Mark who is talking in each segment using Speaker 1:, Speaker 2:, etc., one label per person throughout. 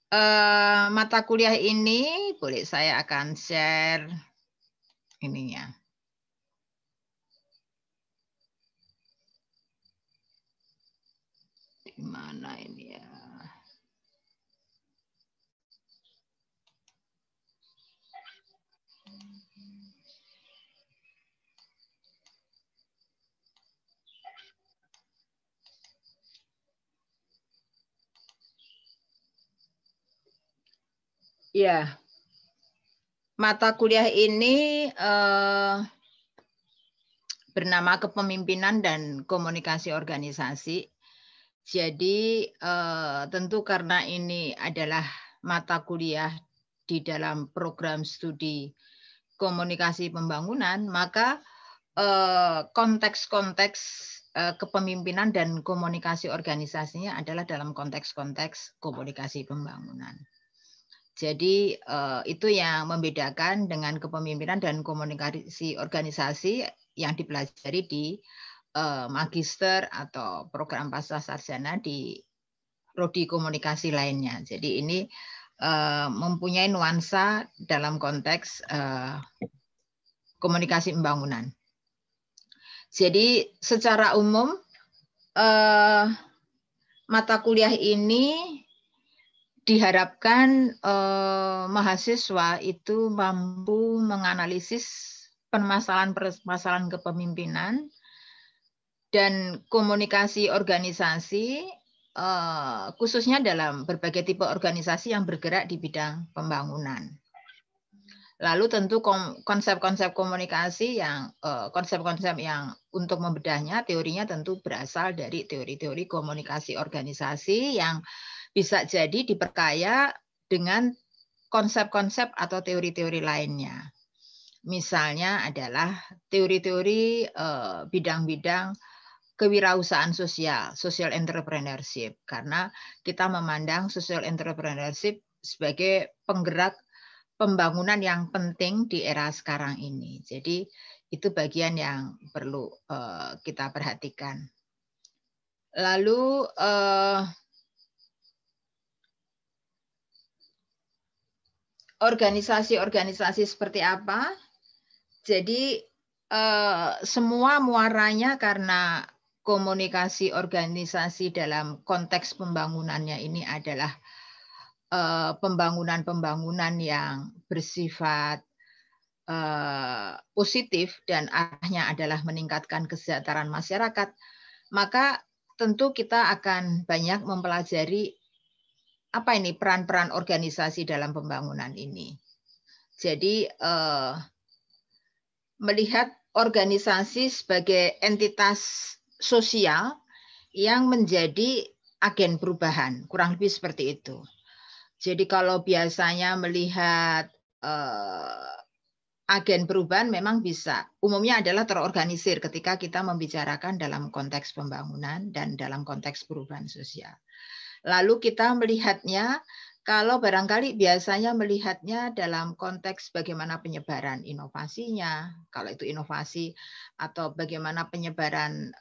Speaker 1: Mata kuliah ini boleh saya akan share ininya. Di mana ini ya? Ya, mata kuliah ini bernama Kepemimpinan dan Komunikasi Organisasi. Jadi tentu karena ini adalah mata kuliah di dalam program studi komunikasi pembangunan, maka konteks-konteks kepemimpinan dan komunikasi organisasinya adalah dalam konteks-konteks komunikasi pembangunan. Jadi itu yang membedakan dengan kepemimpinan dan komunikasi organisasi yang dipelajari di magister atau program pasca sarjana di prodi komunikasi lainnya. Jadi ini mempunyai nuansa dalam konteks komunikasi pembangunan. Jadi secara umum mata kuliah ini diharapkan mahasiswa itu mampu menganalisis permasalahan-permasalahan kepemimpinan dan komunikasi organisasi, khususnya dalam berbagai tipe organisasi yang bergerak di bidang pembangunan. Lalu tentu konsep-konsep komunikasi yang konsep-konsep yang untuk membedahnya teorinya tentu berasal dari teori-teori komunikasi organisasi yang bisa jadi diperkaya dengan konsep-konsep atau teori-teori lainnya. Misalnya adalah teori-teori bidang-bidang kewirausahaan sosial, social entrepreneurship, karena kita memandang social entrepreneurship sebagai penggerak pembangunan yang penting di era sekarang ini. Jadi itu bagian yang perlu kita perhatikan. Lalu organisasi-organisasi seperti apa? Jadi semua muaranya karena komunikasi organisasi dalam konteks pembangunannya ini adalah pembangunan-pembangunan yang bersifat positif dan arahnya adalah meningkatkan kesejahteraan masyarakat, maka tentu kita akan banyak mempelajari apa ini peran-peran organisasi dalam pembangunan ini. Jadi melihat organisasi sebagai entitas sosial yang menjadi agen perubahan, kurang lebih seperti itu. Jadi kalau biasanya melihat agen perubahan memang bisa, umumnya adalah terorganisir ketika kita membicarakan dalam konteks pembangunan dan dalam konteks perubahan sosial. Lalu kita melihatnya, kalau barangkali biasanya melihatnya dalam konteks bagaimana penyebaran inovasinya, kalau itu inovasi, atau bagaimana penyebaran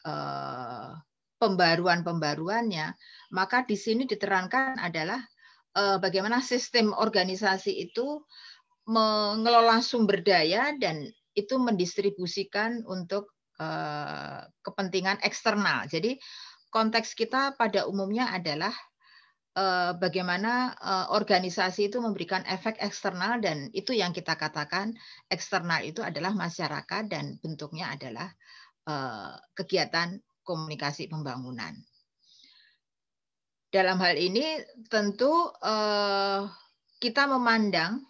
Speaker 1: pembaruan-pembaruannya, maka di sini diterangkan adalah bagaimana sistem organisasi itu mengelola sumber daya dan itu mendistribusikan untuk kepentingan eksternal. Jadi konteks kita pada umumnya adalah bagaimana organisasi itu memberikan efek eksternal, dan itu yang kita katakan eksternal itu adalah masyarakat dan bentuknya adalah kegiatan komunikasi pembangunan. Dalam hal ini tentu kita memandang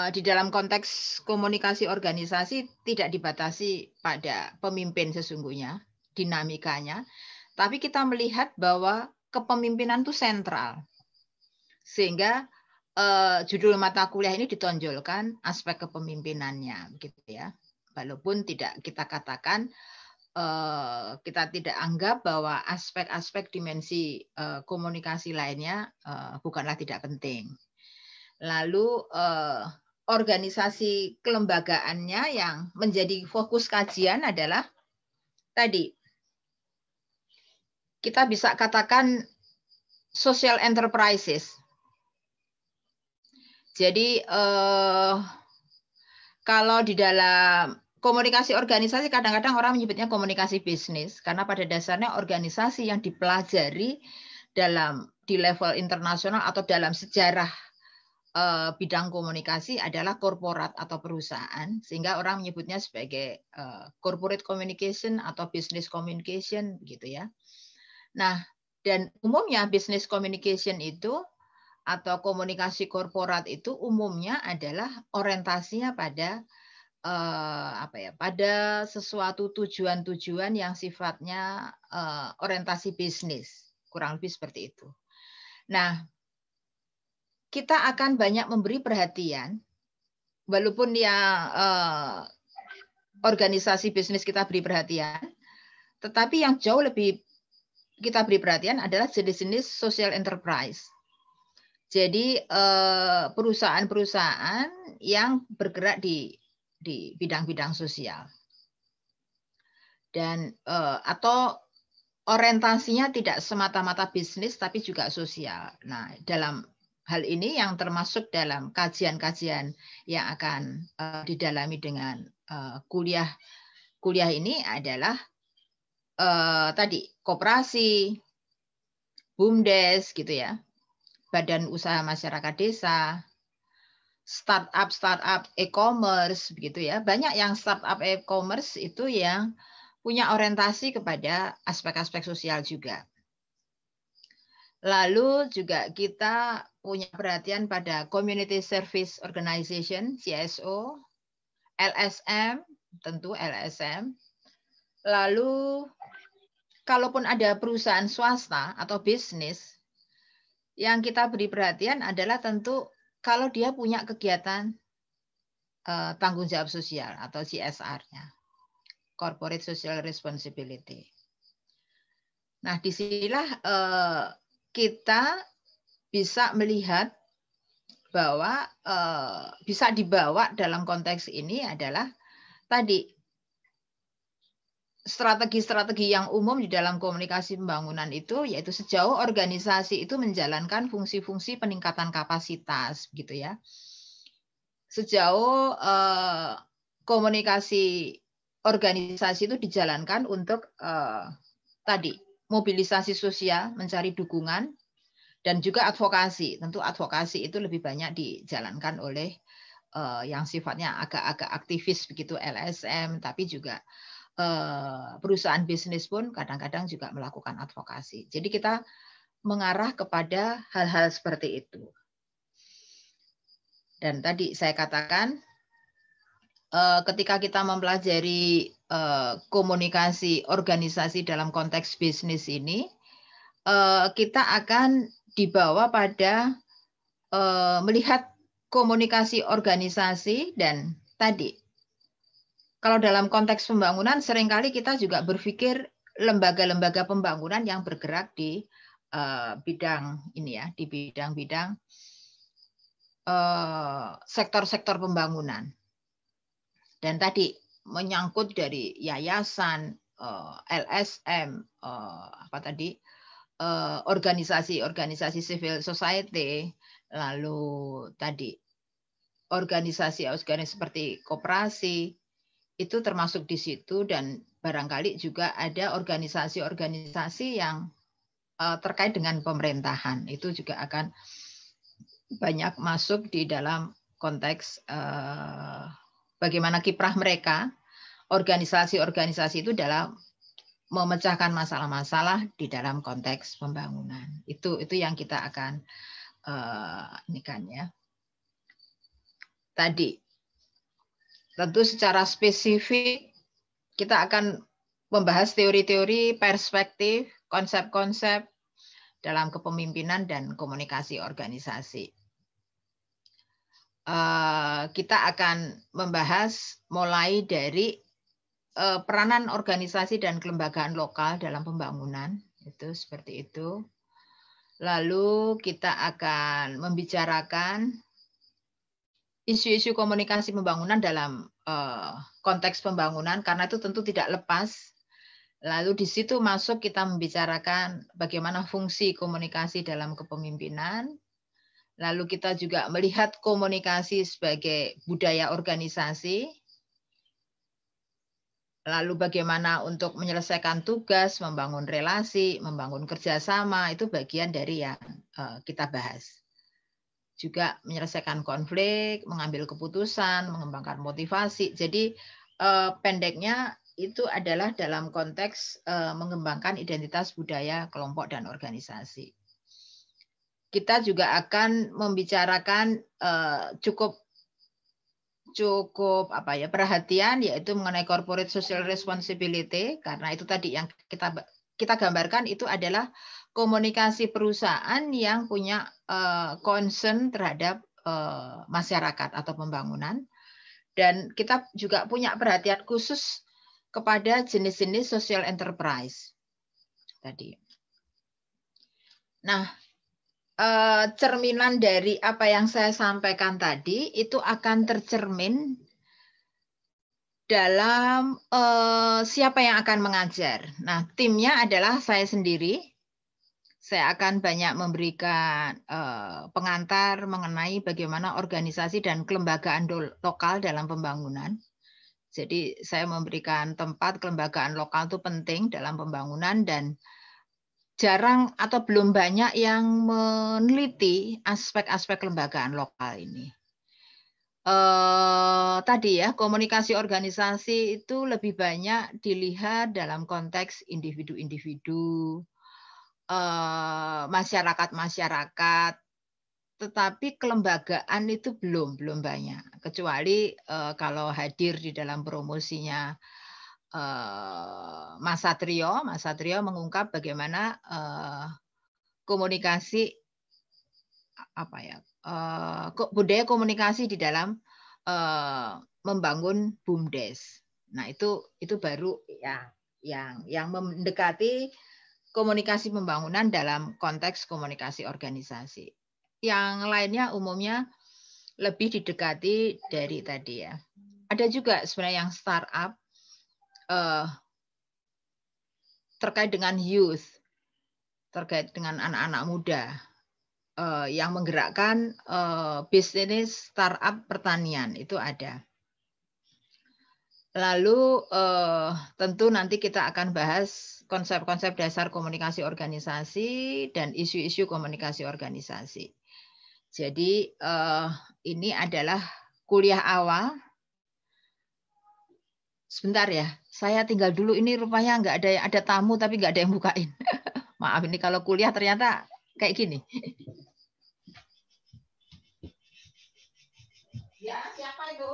Speaker 1: di dalam konteks komunikasi organisasi tidak dibatasi pada pemimpin sesungguhnya, dinamikanya, tapi kita melihat bahwa kepemimpinan itu sentral. Sehingga judul mata kuliah ini ditonjolkan aspek kepemimpinannya, gitu ya. Walaupun tidak kita katakan, kita tidak anggap bahwa aspek-aspek dimensi komunikasi lainnya bukanlah tidak penting. Lalu organisasi kelembagaannya yang menjadi fokus kajian adalah tadi kita bisa katakan social enterprises. Jadi kalau di dalam komunikasi organisasi kadang-kadang orang menyebutnya komunikasi bisnis karena pada dasarnya organisasi yang dipelajari di level internasional atau dalam sejarah bidang komunikasi adalah korporat atau perusahaan, sehingga orang menyebutnya sebagai corporate communication atau business communication gitu ya. Nah, dan umumnya business communication itu atau komunikasi korporat itu umumnya adalah orientasinya pada pada sesuatu tujuan-tujuan yang sifatnya orientasi bisnis, kurang lebih seperti itu. Nah, kita akan banyak memberi perhatian, walaupun ya organisasi bisnis kita beri perhatian, tetapi yang jauh lebih kita beri perhatian adalah jenis-jenis social enterprise. Jadi perusahaan-perusahaan yang bergerak di bidang-bidang sosial dan atau orientasinya tidak semata-mata bisnis tapi juga sosial. Nah, dalam hal ini yang termasuk dalam kajian-kajian yang akan didalami dengan kuliah ini adalah tadi koperasi, BUMDes gitu ya. Badan Usaha Masyarakat Desa, startup e-commerce begitu ya. Banyak yang startup e-commerce itu yang punya orientasi kepada aspek-aspek sosial juga. Lalu juga kita punya perhatian pada Community Service Organization, CSO, LSM, tentu LSM. Lalu kalaupun ada perusahaan swasta atau bisnis, yang kita beri perhatian adalah tentu kalau dia punya kegiatan tanggung jawab sosial atau CSR-nya, Corporate Social Responsibility. Nah, disinilah kita bisa melihat bahwa bisa dibawa dalam konteks ini adalah tadi strategi-strategi yang umum di dalam komunikasi pembangunan itu, yaitu sejauh organisasi itu menjalankan fungsi-fungsi peningkatan kapasitas, gitu ya. Sejauh komunikasi organisasi itu dijalankan untuk tadi mobilisasi sosial, mencari dukungan, dan juga advokasi. Tentu advokasi itu lebih banyak dijalankan oleh yang sifatnya agak-agak aktivis begitu LSM, tapi juga perusahaan bisnis pun kadang-kadang juga melakukan advokasi. Jadi kita mengarah kepada hal-hal seperti itu. Dan tadi saya katakan ketika kita mempelajari komunikasi organisasi dalam konteks bisnis ini, kita akan dibawa pada melihat komunikasi organisasi dan tadi kalau dalam konteks pembangunan seringkali kita juga berpikir lembaga-lembaga pembangunan yang bergerak di bidang ini ya, di bidang-bidang sektor-sektor pembangunan. Dan tadi menyangkut dari yayasan, LSM, organisasi-organisasi civil society, lalu tadi organisasi-organisasi seperti koperasi, itu termasuk di situ, dan barangkali juga ada organisasi-organisasi yang terkait dengan pemerintahan. Itu juga akan banyak masuk di dalam konteks bagaimana kiprah mereka, organisasi-organisasi itu dalam memecahkan masalah-masalah di dalam konteks pembangunan. Itu yang kita akan ini kan ya. Tadi tentu secara spesifik kita akan membahas teori-teori, perspektif, konsep-konsep dalam kepemimpinan dan komunikasi organisasi. Kita akan membahas mulai dari peranan organisasi dan kelembagaan lokal dalam pembangunan, itu seperti itu. Lalu kita akan membicarakan isu-isu komunikasi pembangunan dalam konteks pembangunan, karena itu tentu tidak lepas. Lalu di situ masuk kita membicarakan bagaimana fungsi komunikasi dalam kepemimpinan. Lalu kita juga melihat komunikasi sebagai budaya organisasi. Lalu bagaimana untuk menyelesaikan tugas, membangun relasi, membangun kerjasama, itu bagian dari yang kita bahas. Juga menyelesaikan konflik, mengambil keputusan, mengembangkan motivasi. Jadi pendeknya itu adalah dalam konteks mengembangkan identitas budaya kelompok dan organisasi. Kita juga akan membicarakan cukup perhatian, yaitu mengenai corporate social responsibility, karena itu tadi yang kita gambarkan itu adalah komunikasi perusahaan yang punya concern terhadap masyarakat atau pembangunan, dan kita juga punya perhatian khusus kepada jenis-jenis social enterprise tadi. Nah, cerminan dari apa yang saya sampaikan tadi itu akan tercermin dalam siapa yang akan mengajar. Nah, timnya adalah saya sendiri. Saya akan banyak memberikan pengantar mengenai bagaimana organisasi dan kelembagaan lokal dalam pembangunan. Jadi saya memberikan tempat kelembagaan lokal itu penting dalam pembangunan, dan jarang atau belum banyak yang meneliti aspek-aspek kelembagaan lokal ini. Tadi ya, komunikasi organisasi itu lebih banyak dilihat dalam konteks individu-individu, masyarakat-masyarakat, tetapi kelembagaan itu belum banyak. Kecuali kalau hadir di dalam promosinya Mas Satrio mengungkap bagaimana komunikasi budaya komunikasi di dalam membangun BUMDes. Nah, itu baru yang mendekati komunikasi pembangunan dalam konteks komunikasi organisasi. Yang lainnya umumnya lebih didekati dari tadi ya. Ada juga sebenarnya yang startup terkait dengan youth, terkait dengan anak-anak muda yang menggerakkan bisnis startup pertanian, itu ada. Lalu tentu nanti kita akan bahas konsep-konsep dasar komunikasi organisasi dan isu-isu komunikasi organisasi. Jadi ini adalah kuliah awal. Sebentar ya, saya tinggal dulu. Ini rupanya nggak ada tamu tapi nggak ada yang bukain. Maaf, ini kalau kuliah ternyata kayak gini. Ya, siapa itu?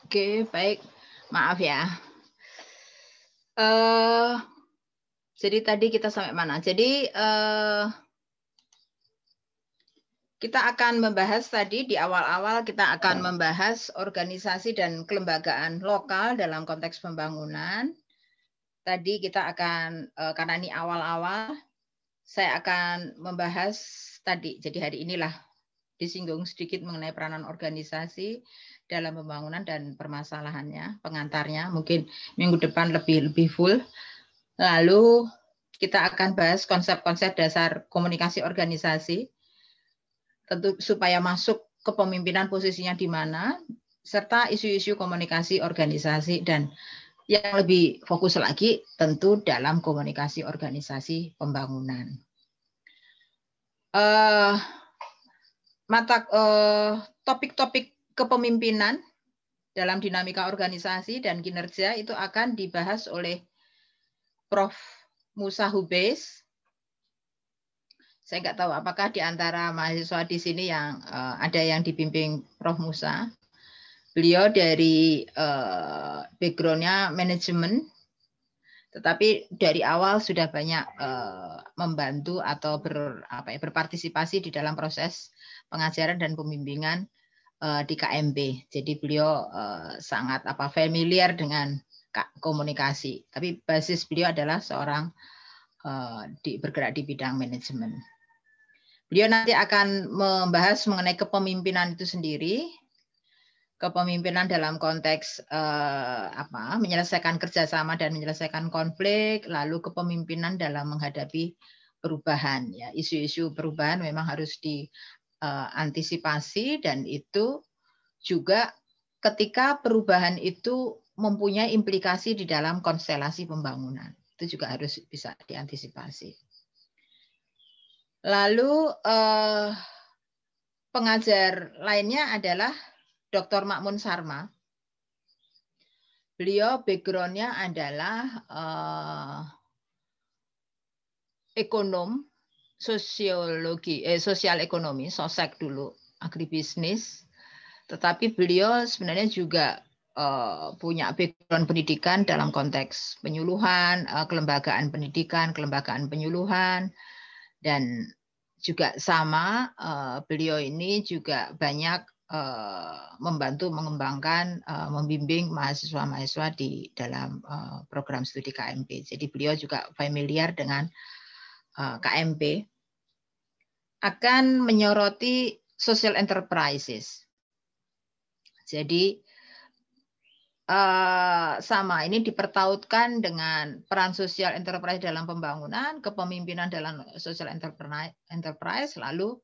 Speaker 1: Oke, baik. Maaf ya. Jadi tadi kita sampai mana? Jadi kita akan membahas tadi di awal-awal kita akan membahas organisasi dan kelembagaan lokal dalam konteks pembangunan. Tadi kita akan, karena ini awal-awal, saya akan membahas tadi. Jadi hari inilah disinggung sedikit mengenai peranan organisasi dalam pembangunan dan permasalahannya, pengantarnya. Mungkin minggu depan lebih full. Lalu kita akan bahas konsep-konsep dasar komunikasi organisasi, tentu supaya masuk kepemimpinan posisinya di mana, serta isu-isu komunikasi organisasi dan Yang lebih fokus lagi tentu dalam komunikasi organisasi pembangunan. Topik-topik kepemimpinan dalam dinamika organisasi dan kinerja itu akan dibahas oleh Prof. Musa Hubeiz. Saya nggak tahu apakah di antara mahasiswa di sini yang ada yang dibimbing Prof. Musa. Beliau dari background-nya manajemen, tetapi dari awal sudah banyak membantu atau berpartisipasi di dalam proses pengajaran dan pembimbingan di KMP. Jadi beliau sangat familiar dengan komunikasi. Tapi basis beliau adalah seorang bergerak di bidang manajemen. Beliau nanti akan membahas mengenai kepemimpinan itu sendiri, kepemimpinan dalam konteks menyelesaikan kerjasama dan menyelesaikan konflik, lalu kepemimpinan dalam menghadapi perubahan. Ya, isu-isu perubahan memang harus diantisipasi, dan itu juga ketika perubahan itu mempunyai implikasi di dalam konstelasi pembangunan, itu juga harus bisa diantisipasi. Lalu pengajar lainnya adalah Dr. Makmun Sarma. Beliau background-nya adalah ekonom, sosial ekonomi, sosek dulu, agribisnis. Tetapi beliau sebenarnya juga punya background pendidikan dalam konteks penyuluhan, kelembagaan pendidikan, kelembagaan penyuluhan, dan juga sama beliau ini juga banyak membantu mengembangkan, membimbing mahasiswa-mahasiswa di dalam program studi KMP. Jadi beliau juga familiar dengan KMP. Akan menyoroti social enterprises. Jadi sama, ini dipertautkan dengan peran social enterprise dalam pembangunan, kepemimpinan dalam social enterprise, lalu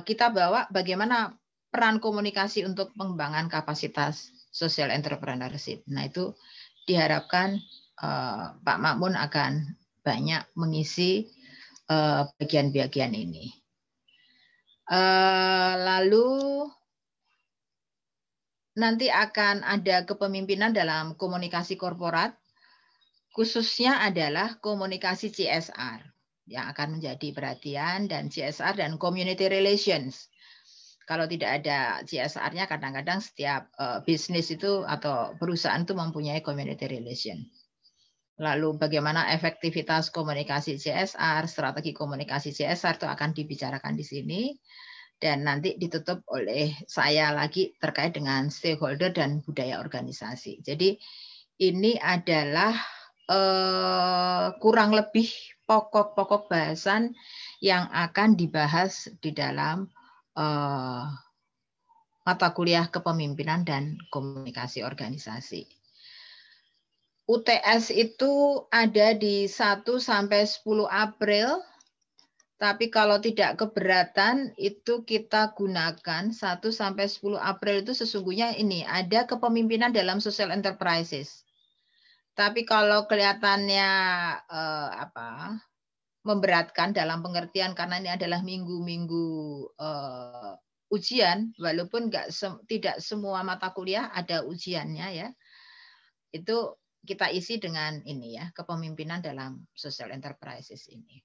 Speaker 1: kita bawa bagaimana peran komunikasi untuk pengembangan kapasitas social entrepreneurship. Nah, itu diharapkan Pak Makmun akan banyak mengisi bagian-bagian ini. Lalu nanti akan ada kepemimpinan dalam komunikasi korporat, khususnya adalah komunikasi CSR yang akan menjadi perhatian, dan CSR dan community relations. Kalau tidak ada CSR-nya, kadang-kadang setiap bisnis itu atau perusahaan itu mempunyai community relation. Lalu bagaimana efektivitas komunikasi CSR, strategi komunikasi CSR itu akan dibicarakan di sini. Dan nanti ditutup oleh saya lagi terkait dengan stakeholder dan budaya organisasi. Jadi ini adalah kurang lebih pokok-pokok bahasan yang akan dibahas di dalam mata kuliah kepemimpinan dan komunikasi organisasi. UTS itu ada di 1 sampai 10 April. Tapi kalau tidak keberatan, itu kita gunakan 1 sampai 10 April itu sesungguhnya ini ada kepemimpinan dalam social enterprises. Tapi kalau kelihatannya memberatkan dalam pengertian karena ini adalah minggu-minggu ujian, walaupun tidak semua mata kuliah ada ujiannya ya. Itu kita isi dengan ini ya, kepemimpinan dalam social enterprises ini.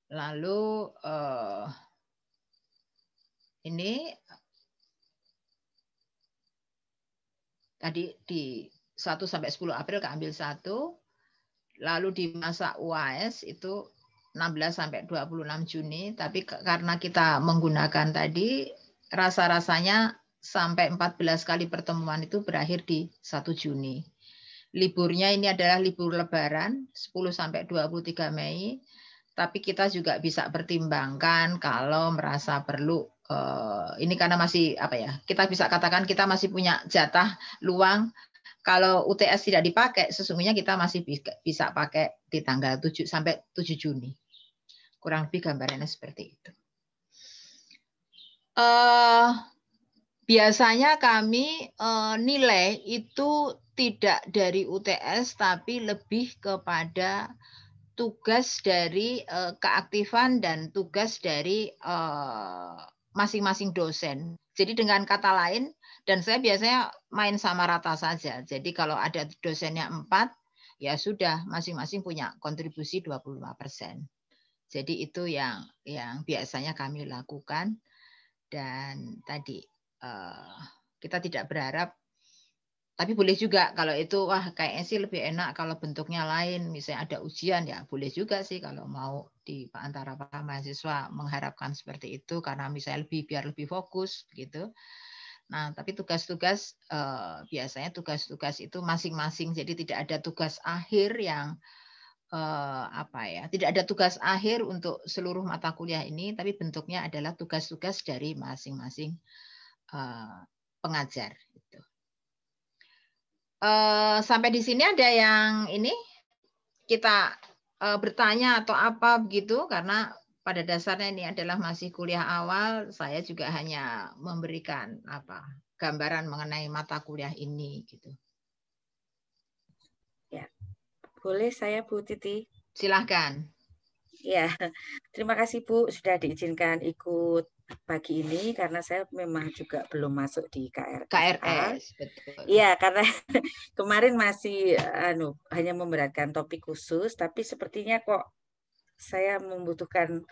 Speaker 1: Lalu ini tadi di 1 sampai 10 April keambil 1, lalu di masa UAS itu 16 sampai 26 Juni, tapi karena kita menggunakan tadi rasa-rasanya sampai 14 kali pertemuan itu berakhir di 1 Juni. Liburnya ini adalah libur Lebaran 10 sampai 23 Mei. Tapi kita juga bisa pertimbangkan kalau merasa perlu ini karena masih kita bisa katakan kita masih punya jatah luang. Kalau UTS tidak dipakai, sesungguhnya kita masih bisa pakai di tanggal 7 sampai 7 Juni. Kurang lebih gambarannya seperti itu. Biasanya kami nilai itu tidak dari UTS, tapi lebih kepada tugas dari keaktifan dan tugas dari masing-masing dosen. Jadi dengan kata lain, dan saya biasanya main sama rata saja. Jadi kalau ada dosennya 4, ya sudah masing-masing punya kontribusi 25%. Jadi itu yang biasanya kami lakukan. Dan tadi kita tidak berharap, tapi boleh juga kalau itu wah kayaknya sih lebih enak kalau bentuknya lain, misalnya ada ujian, ya boleh juga sih kalau mau di antara para mahasiswa mengharapkan seperti itu karena misalnya biar lebih fokus gitu. Nah, tapi tugas-tugas biasanya tugas-tugas itu masing-masing, jadi tidak ada tugas akhir yang tidak ada tugas akhir untuk seluruh mata kuliah ini, tapi bentuknya adalah tugas-tugas dari masing-masing pengajar. Gitu. Sampai di sini ada yang ini kita bertanya atau apa begitu, karena pada dasarnya ini adalah masih kuliah awal, saya juga hanya memberikan gambaran mengenai mata kuliah ini gitu.
Speaker 2: Ya, boleh saya Bu Titi?
Speaker 1: Silahkan.
Speaker 2: Ya, terima kasih Bu sudah diizinkan ikut pagi ini karena saya memang juga belum masuk di KRS,
Speaker 1: betul.
Speaker 2: Iya, karena kemarin masih hanya memberatkan topik khusus, tapi sepertinya kok saya membutuhkan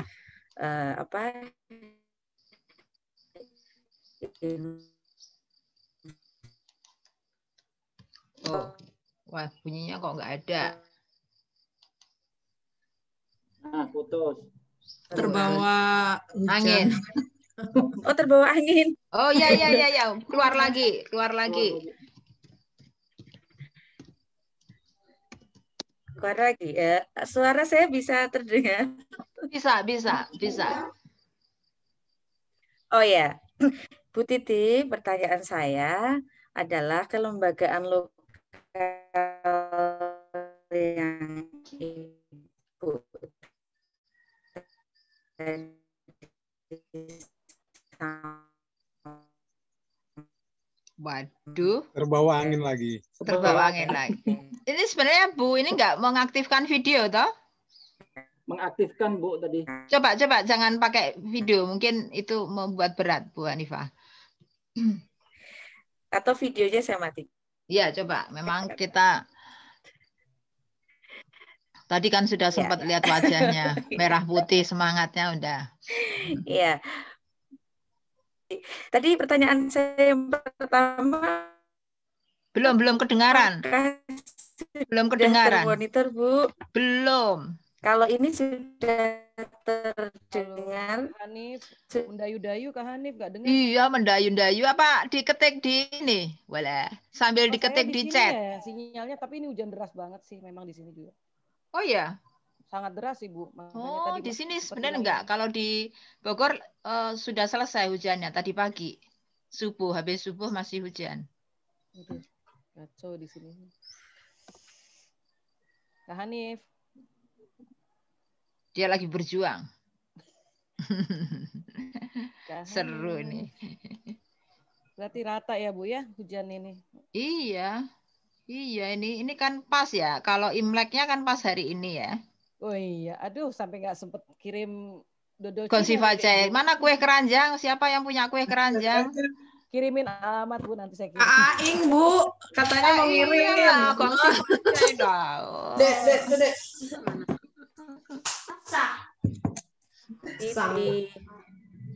Speaker 1: Oh, wah bunyinya kok nggak ada.
Speaker 3: Nah, putus.
Speaker 4: Terbawa
Speaker 1: angin.
Speaker 2: Oh, terbawa angin.
Speaker 1: Oh ya. Keluar lagi. Keluar lagi.
Speaker 2: Suara saya bisa terdengar?
Speaker 1: Bisa.
Speaker 2: Oh ya, Bu Titi, pertanyaan saya adalah kelembagaan lokal yang Ibu
Speaker 1: Waduh.
Speaker 5: Terbawa angin lagi.
Speaker 1: Ini sebenarnya Bu ini nggak mengaktifkan video toh?
Speaker 3: Mengaktifkan Bu tadi.
Speaker 1: Coba jangan pakai video, mungkin itu membuat berat Bu Hanifah.
Speaker 2: Atau videonya saya mati.
Speaker 1: Iya, coba. Memang kita tadi kan sudah sempat lihat wajahnya, merah putih semangatnya udah.
Speaker 2: Iya. Tadi pertanyaan saya yang pertama
Speaker 1: belum kedengaran. Belum kedengaran.
Speaker 2: Monitor Bu.
Speaker 1: Belum.
Speaker 2: Kalau ini sudah terdengar.
Speaker 6: Hanif, mendayu-dayu Kak Hanif nggak dengar?
Speaker 1: Iya, mendayu-dayu apa diketik di ini? Boleh. Sambil diketik di chat.
Speaker 6: Ya, sinyalnya, tapi ini hujan deras banget sih memang di sini juga.
Speaker 1: Oh iya.
Speaker 6: Sangat deras Ibu.
Speaker 1: Oh, di sini sebenarnya enggak. Kalau di Bogor sudah selesai hujannya tadi pagi. Habis subuh masih hujan.
Speaker 6: Kacau di sini. Kak Hanif.
Speaker 1: Dia lagi berjuang. Seru ini.
Speaker 6: Berarti rata ya Bu ya hujan ini.
Speaker 1: Iya, ini kan pas ya. Kalau Imleknya kan pas hari ini ya.
Speaker 6: Oh iya, aduh sampai nggak sempet kirim dodol.
Speaker 1: Gongsifa Jaya. Mana kue keranjang? Siapa yang punya kue keranjang?
Speaker 6: Kirimin alamat Bu, nanti saya kirim.
Speaker 4: Aing Bu, katanya mau ngirim. Dek.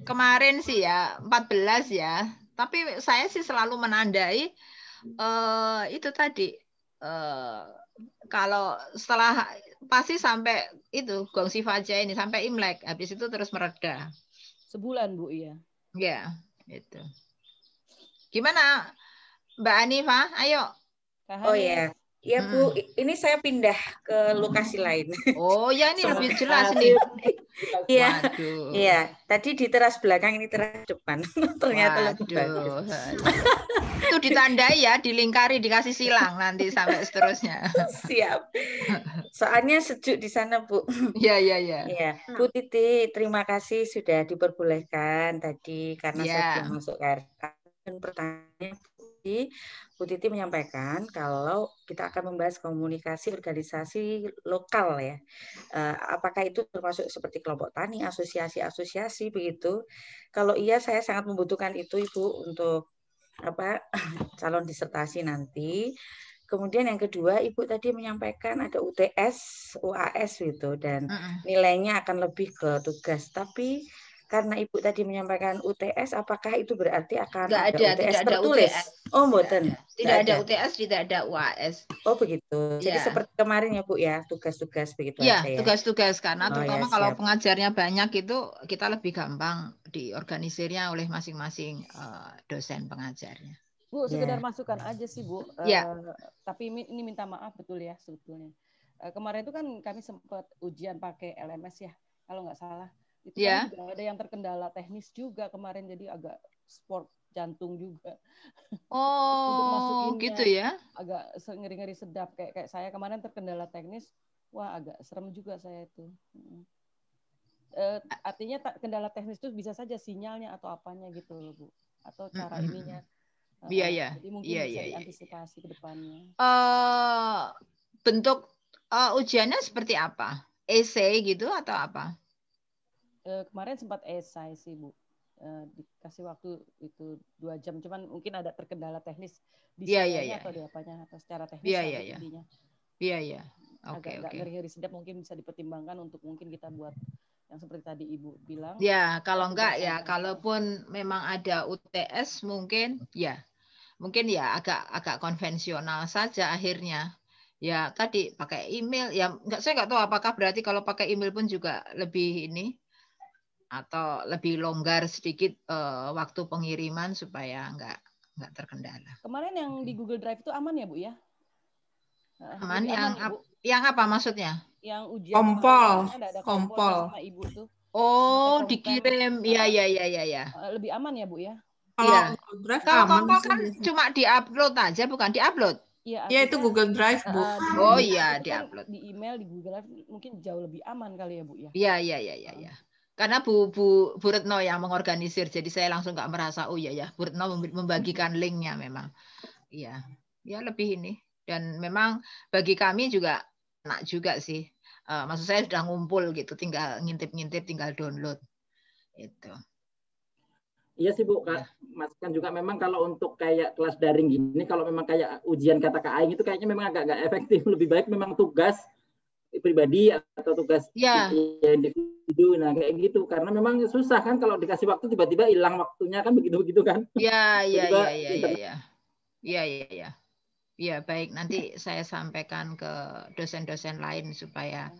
Speaker 1: Kemarin sih ya 14 ya. Tapi saya sih selalu menandai itu tadi kalau setelah pasti sampai itu Gongsifa Jaya ini sampai Imlek, habis itu terus mereda.
Speaker 6: Sebulan Bu ya.
Speaker 1: Ya, itu. Gimana Mbak Hanifah? Ayo.
Speaker 2: Oh ya. Ya Bu, ini saya pindah ke lokasi lain.
Speaker 1: Oh ya, ini lebih jelas nih.
Speaker 2: Iya. Iya, tadi di teras belakang, ini teras depan. Ternyata lebih bagus.
Speaker 1: Itu ditandai ya, dilingkari, dikasih silang nanti sampai seterusnya.
Speaker 2: Siap. Soalnya sejuk di sana, Bu.
Speaker 1: Iya.
Speaker 2: Iya, Bu Titi, terima kasih sudah diperbolehkan tadi karena saya belum masuk KRS. pertanyaan Bu Titi menyampaikan kalau kita akan membahas komunikasi organisasi lokal ya. Apakah itu termasuk seperti kelompok tani, asosiasi-asosiasi begitu? Kalau iya, saya sangat membutuhkan itu Ibu untuk calon disertasi nanti. Kemudian yang kedua, Ibu tadi menyampaikan ada UTS, UAS gitu, dan nilainya akan lebih ke tugas. Tapi karena Ibu tadi menyampaikan UTS, apakah itu berarti akan ada UTS
Speaker 1: tidak
Speaker 2: tertulis?
Speaker 1: UTS.
Speaker 2: Oh, mboten.
Speaker 1: Tidak ada UTS, tidak ada UAS.
Speaker 2: Oh, begitu. Jadi
Speaker 1: Ya.
Speaker 2: seperti kemarin ya, Bu ya, tugas-tugas begitu
Speaker 1: ya,
Speaker 2: aja ya.
Speaker 1: Tugas-tugas karena terutama
Speaker 2: ya,
Speaker 1: kalau pengajarnya banyak itu kita lebih gampang diorganisirnya oleh masing-masing dosen pengajarnya.
Speaker 6: Bu, sekedar masukan aja sih Bu. Tapi ini minta maaf betul ya sebetulnya. Kemarin itu kan kami sempat ujian pakai LMS ya, kalau nggak salah. Itu kan juga ada yang terkendala teknis juga kemarin, jadi agak sport jantung juga. Untuk masukinnya
Speaker 1: gitu ya.
Speaker 6: Agak ngeri-ngeri sedap kayak saya kemarin terkendala teknis. Wah, agak serem juga saya itu. Artinya kendala teknis itu bisa saja sinyalnya atau apanya gitu loh, Bu. Atau cara ininya.
Speaker 1: Iya.
Speaker 6: Jadi mungkin bisa diantisipasi ke depannya.
Speaker 1: Bentuk ujiannya seperti apa? Essay gitu atau apa?
Speaker 6: Kemarin sempat esai sih Bu, dikasih waktu itu 2 jam, cuman mungkin ada terkendala teknis di sinyalnya atau di apanya, atau secara teknis intinya.
Speaker 1: Iya.
Speaker 6: Agak ngeri-ngeri sedap, mungkin bisa dipertimbangkan untuk mungkin kita buat yang seperti tadi Ibu bilang.
Speaker 1: Ya, kalau enggak ya, kalaupun memang ada UTS mungkin agak konvensional saja akhirnya. Ya tadi pakai email, ya saya nggak tahu apakah berarti kalau pakai email pun juga lebih ini atau lebih longgar sedikit waktu pengiriman supaya nggak terkendala.
Speaker 6: Kemarin yang di Google Drive itu aman ya Bu ya?
Speaker 1: Aman yang apa maksudnya?
Speaker 6: Yang ujian
Speaker 4: kompol
Speaker 6: sama Ibu tuh.
Speaker 1: Oh, dikirim. Iya.
Speaker 6: Lebih aman ya Bu ya?
Speaker 1: Iya. Kalau kompol kan cuma diupload aja, bukan diupload.
Speaker 4: Iya, itu Google Drive, Bu.
Speaker 1: Oh iya, diupload.
Speaker 6: Di email, di Google Drive mungkin jauh lebih aman kali ya, Bu ya.
Speaker 1: Iya. Karena Bu Retno yang mengorganisir, jadi saya langsung nggak merasa Bu Retno membagikan linknya memang. Iya, ya lebih ini. Dan memang bagi kami juga enak juga sih. Maksud saya sudah ngumpul gitu, tinggal ngintip-ngintip, tinggal download. Itu.
Speaker 3: Iya sih Bu, masukan juga memang kalau untuk kayak kelas daring gini, kalau memang kayak ujian kata Kak Aing itu kayaknya memang agak efektif. Lebih baik memang tugas pribadi atau tugas individu, nah kayak gitu. Karena memang susah kan kalau dikasih waktu tiba-tiba hilang waktunya kan begitu kan.
Speaker 1: Iya. Iya, baik. Nanti saya sampaikan ke dosen-dosen lain supaya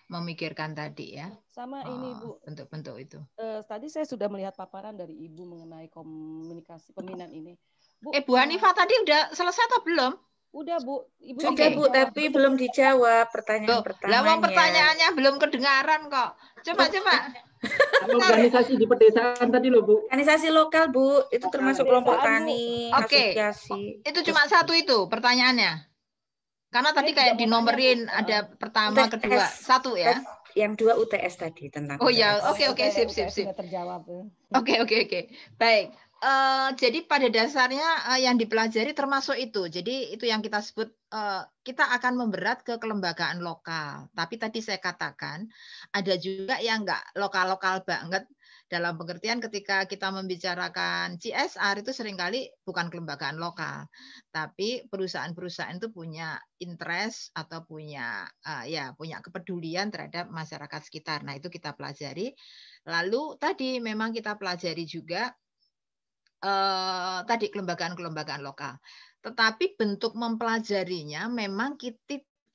Speaker 1: memikirkan tadi ya.
Speaker 6: Sama ini Bu.
Speaker 1: Bentuk-bentuk itu.
Speaker 6: Tadi saya sudah melihat paparan dari Ibu mengenai komunikasi peminat ini. Bu,
Speaker 1: Bu Hanifah tadi udah selesai atau belum?
Speaker 6: Udah Bu. Ibu
Speaker 2: sudah Bu, tapi belum dijawab pertanyaan-pertamanya.
Speaker 1: Pertanyaannya belum kedengaran kok. Coba.
Speaker 3: Organisasi di pedesaan tadi loh Bu.
Speaker 2: Organisasi lokal Bu, itu termasuk kelompok tani, asosiasi.
Speaker 1: Itu cuma satu itu pertanyaannya. Karena tadi kayak dinomorin ada pertama, kedua, satu ya.
Speaker 2: Yang 2 UTS tadi tentang.
Speaker 1: Oh ya, oke, sip.
Speaker 6: Sudah terjawab.
Speaker 1: Oke. Baik. Jadi pada dasarnya yang dipelajari termasuk itu. Jadi itu yang kita sebut kita akan memberat ke kelembagaan lokal. Tapi tadi saya katakan ada juga yang nggak lokal-lokal banget. Dalam pengertian ketika kita membicarakan CSR itu seringkali bukan kelembagaan lokal, tapi perusahaan-perusahaan itu punya interest atau punya kepedulian terhadap masyarakat sekitar. Nah itu kita pelajari. Lalu tadi memang kita pelajari juga tadi kelembagaan-kelembagaan lokal. Tetapi bentuk mempelajarinya memang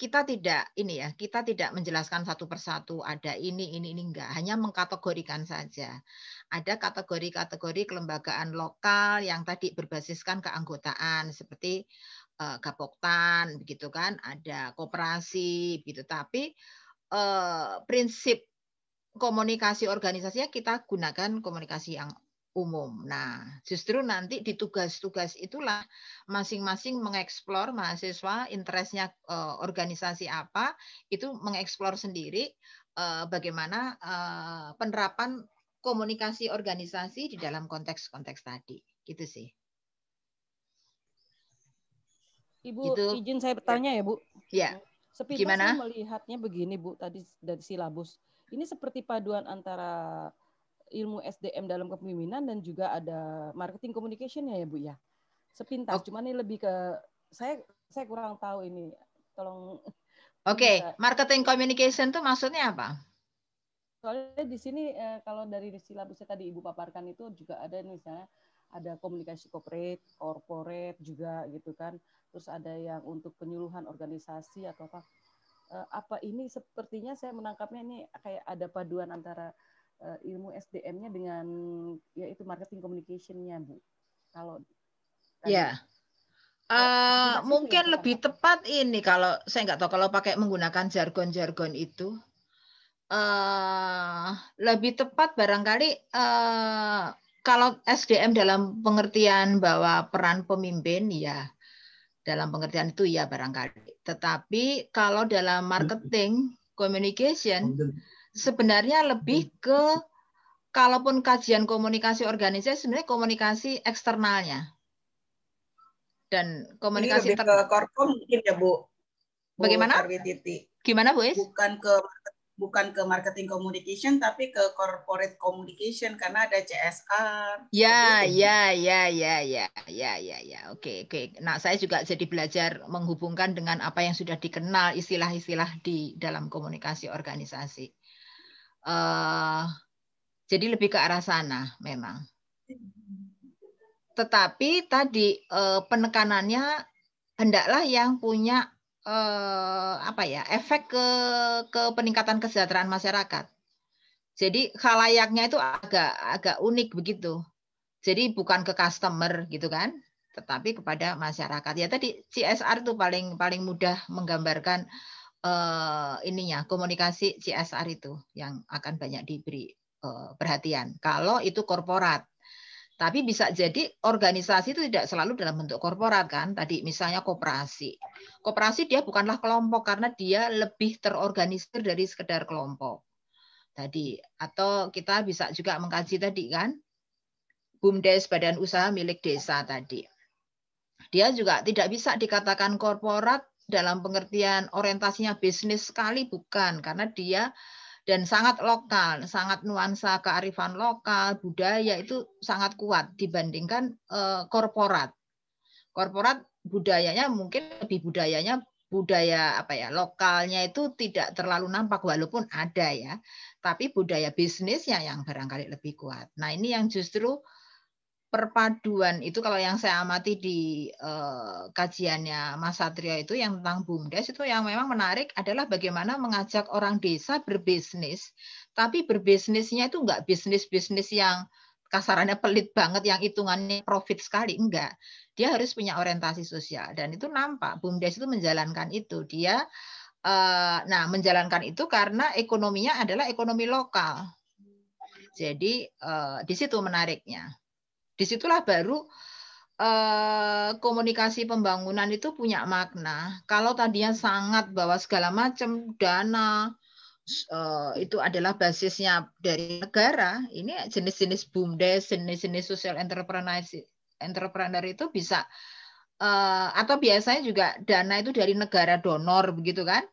Speaker 1: kita tidak menjelaskan satu persatu ada ini enggak, hanya mengkategorikan saja. Ada kategori-kategori kelembagaan lokal yang tadi berbasiskan keanggotaan seperti Gapoktan begitu kan, ada koperasi begitu. Tapi prinsip komunikasi organisasinya kita gunakan komunikasi yang umum. Nah, justru nanti di tugas-tugas itulah masing-masing mengeksplor mahasiswa interestnya organisasi apa, itu mengeksplor sendiri bagaimana penerapan komunikasi organisasi di dalam konteks-konteks tadi. Gitu sih.
Speaker 6: Ibu,
Speaker 1: Itu
Speaker 6: izin saya bertanya ya, Bu.
Speaker 1: ya.
Speaker 6: Sepintas
Speaker 1: Gimana?
Speaker 6: saya melihatnya begini, Bu, tadi dari silabus. Ini seperti paduan antara ilmu SDM dalam kepemimpinan dan juga ada marketing communication ya, Bu ya. Sepintas, cuman ini lebih ke saya kurang tahu ini. Tolong.
Speaker 1: Oke, marketing communication itu maksudnya apa?
Speaker 6: Soalnya di sini kalau dari silabusnya tadi Ibu paparkan itu juga ada misalnya ada komunikasi corporate juga gitu kan. Terus ada yang untuk penyuluhan organisasi atau apa ini sepertinya saya menangkapnya ini kayak ada paduan antara ilmu SDM-nya dengan yaitu marketing communication-nya, Bu. Kalau
Speaker 1: ya. Mungkin lebih tepat ini kalau saya nggak tahu kalau pakai menggunakan jargon-jargon itu. Lebih tepat barangkali kalau SDM dalam pengertian bahwa peran pemimpin ya dalam pengertian itu ya barangkali. Tetapi kalau dalam marketing communication sebenarnya lebih ke kalaupun kajian komunikasi organisasi sebenarnya komunikasi eksternalnya dan komunikasi
Speaker 5: ini lebih ke korkom mungkin ya Bu.
Speaker 1: Bagaimana? Gimana Bu Is?
Speaker 5: Bukan ke marketing communication tapi ke corporate communication karena ada CSR.
Speaker 1: Ya. Oke. Nah, saya juga jadi belajar menghubungkan dengan apa yang sudah dikenal istilah-istilah di dalam komunikasi organisasi. Jadi lebih ke arah sana memang. Tetapi tadi penekanannya hendaklah yang punya efek ke peningkatan kesejahteraan masyarakat. Jadi khalayaknya itu agak unik begitu. Jadi bukan ke customer gitu kan, tetapi kepada masyarakat. Ya tadi CSR itu paling mudah menggambarkan komunikasi CSR itu yang akan banyak diberi perhatian. Kalau itu korporat. Tapi bisa jadi organisasi itu tidak selalu dalam bentuk korporat kan. Tadi misalnya koperasi. Koperasi dia bukanlah kelompok karena dia lebih terorganisir dari sekedar kelompok. Tadi atau kita bisa juga mengkaji tadi kan BUMDes badan usaha milik desa tadi. Dia juga tidak bisa dikatakan korporat dalam pengertian orientasinya bisnis sekali bukan karena dia dan sangat lokal, sangat nuansa kearifan lokal, budaya itu sangat kuat dibandingkan korporat. Korporat budayanya mungkin lebih budaya lokalnya itu tidak terlalu nampak walaupun ada ya. Tapi budaya bisnisnya yang barangkali lebih kuat. Nah, ini yang justru perpaduan itu kalau yang saya amati di kajiannya Mas Satrio itu yang tentang BUMDes itu yang memang menarik adalah bagaimana mengajak orang desa berbisnis, tapi berbisnisnya itu enggak bisnis-bisnis yang kasarannya pelit banget yang hitungannya profit sekali, enggak. Dia harus punya orientasi sosial dan itu nampak BUMDes itu menjalankan itu. Dia menjalankan itu karena ekonominya adalah ekonomi lokal. Jadi di situ menariknya. Disitulah baru komunikasi pembangunan itu punya makna. Kalau tadinya sangat bahwa segala macam dana itu adalah basisnya dari negara, ini jenis-jenis BUMDes, jenis-jenis social entrepreneur itu bisa atau biasanya juga dana itu dari negara donor begitu kan?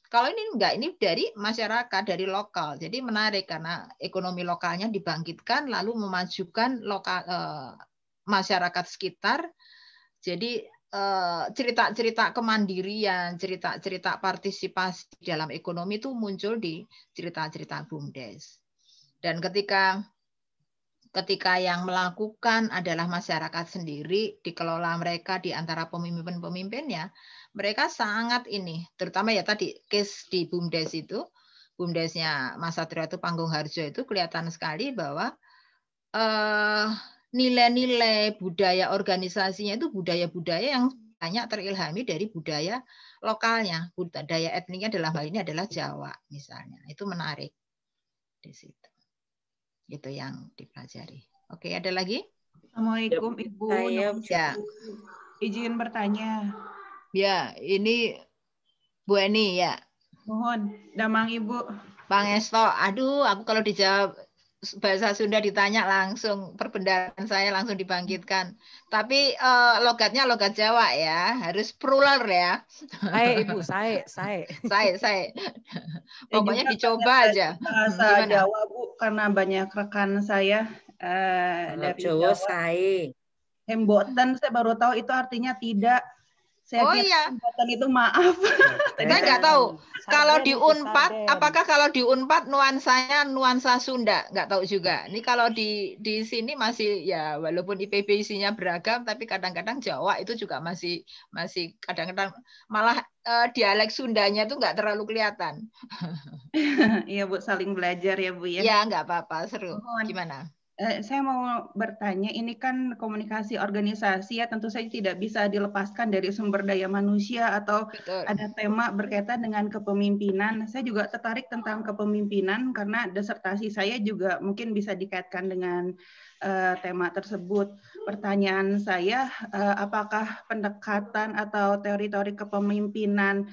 Speaker 1: Kalau ini enggak, ini dari masyarakat, dari lokal. Jadi menarik karena ekonomi lokalnya dibangkitkan lalu memajukan masyarakat sekitar. Jadi cerita-cerita kemandirian, cerita-cerita partisipasi dalam ekonomi itu muncul di cerita-cerita BUMDes. Dan ketika yang melakukan adalah masyarakat sendiri, dikelola mereka di antara pemimpin-pemimpinnya, mereka sangat terutama ya tadi case di BUMDes itu, BUMDesnya Mas Satrio itu Panggung Harjo itu kelihatan sekali bahwa nilai-nilai budaya organisasinya itu budaya-budaya yang banyak terilhami dari budaya lokalnya, budaya etniknya dalam hal ini adalah Jawa misalnya. Itu menarik di situ. Itu yang dipelajari. Oke, ada lagi?
Speaker 4: Assalamualaikum Ibu.
Speaker 1: Ya.
Speaker 4: Izin bertanya.
Speaker 1: Ya, ini Bu Eni ya.
Speaker 4: Mohon, damang Ibu.
Speaker 1: Bang Esto, aduh aku kalau dijawab bahasa Sunda ditanya langsung, perbendaharaan saya langsung dibangkitkan. Tapi logatnya logat Jawa ya, harus plural ya.
Speaker 6: Saya Ibu, saya.
Speaker 1: Saya. Pokoknya
Speaker 4: juga
Speaker 1: dicoba aja.
Speaker 4: Bahasa
Speaker 1: Gimana?
Speaker 4: Jawa Bu, karena banyak rekan saya dari
Speaker 2: Jawa
Speaker 4: Jawa.
Speaker 2: sae.
Speaker 4: Hembotan saya baru tahu itu artinya tidak. Saya kira
Speaker 1: Iya.
Speaker 4: hembotan itu maaf.
Speaker 1: Saya nggak tahu. Kalau di
Speaker 6: Sarden,
Speaker 1: Unpad,
Speaker 6: sarden.
Speaker 1: apakah kalau di Unpad nuansanya nuansa Sunda? Nggak tahu juga. Ini kalau di sini masih ya walaupun IPB isinya beragam, tapi kadang-kadang Jawa itu juga masih kadang-kadang malah dialek Sundanya tuh nggak terlalu kelihatan.
Speaker 4: Iya Bu, saling belajar ya Bu ya.
Speaker 1: Ya nggak apa-apa, seru. Gimana?
Speaker 4: Saya mau bertanya, ini kan komunikasi organisasi ya, tentu saja tidak bisa dilepaskan dari sumber daya manusia atau
Speaker 1: Betul.
Speaker 4: ada tema berkaitan dengan kepemimpinan. Saya juga tertarik tentang kepemimpinan karena disertasi saya juga mungkin bisa dikaitkan dengan tema tersebut. Pertanyaan saya, apakah pendekatan atau teori-teori kepemimpinan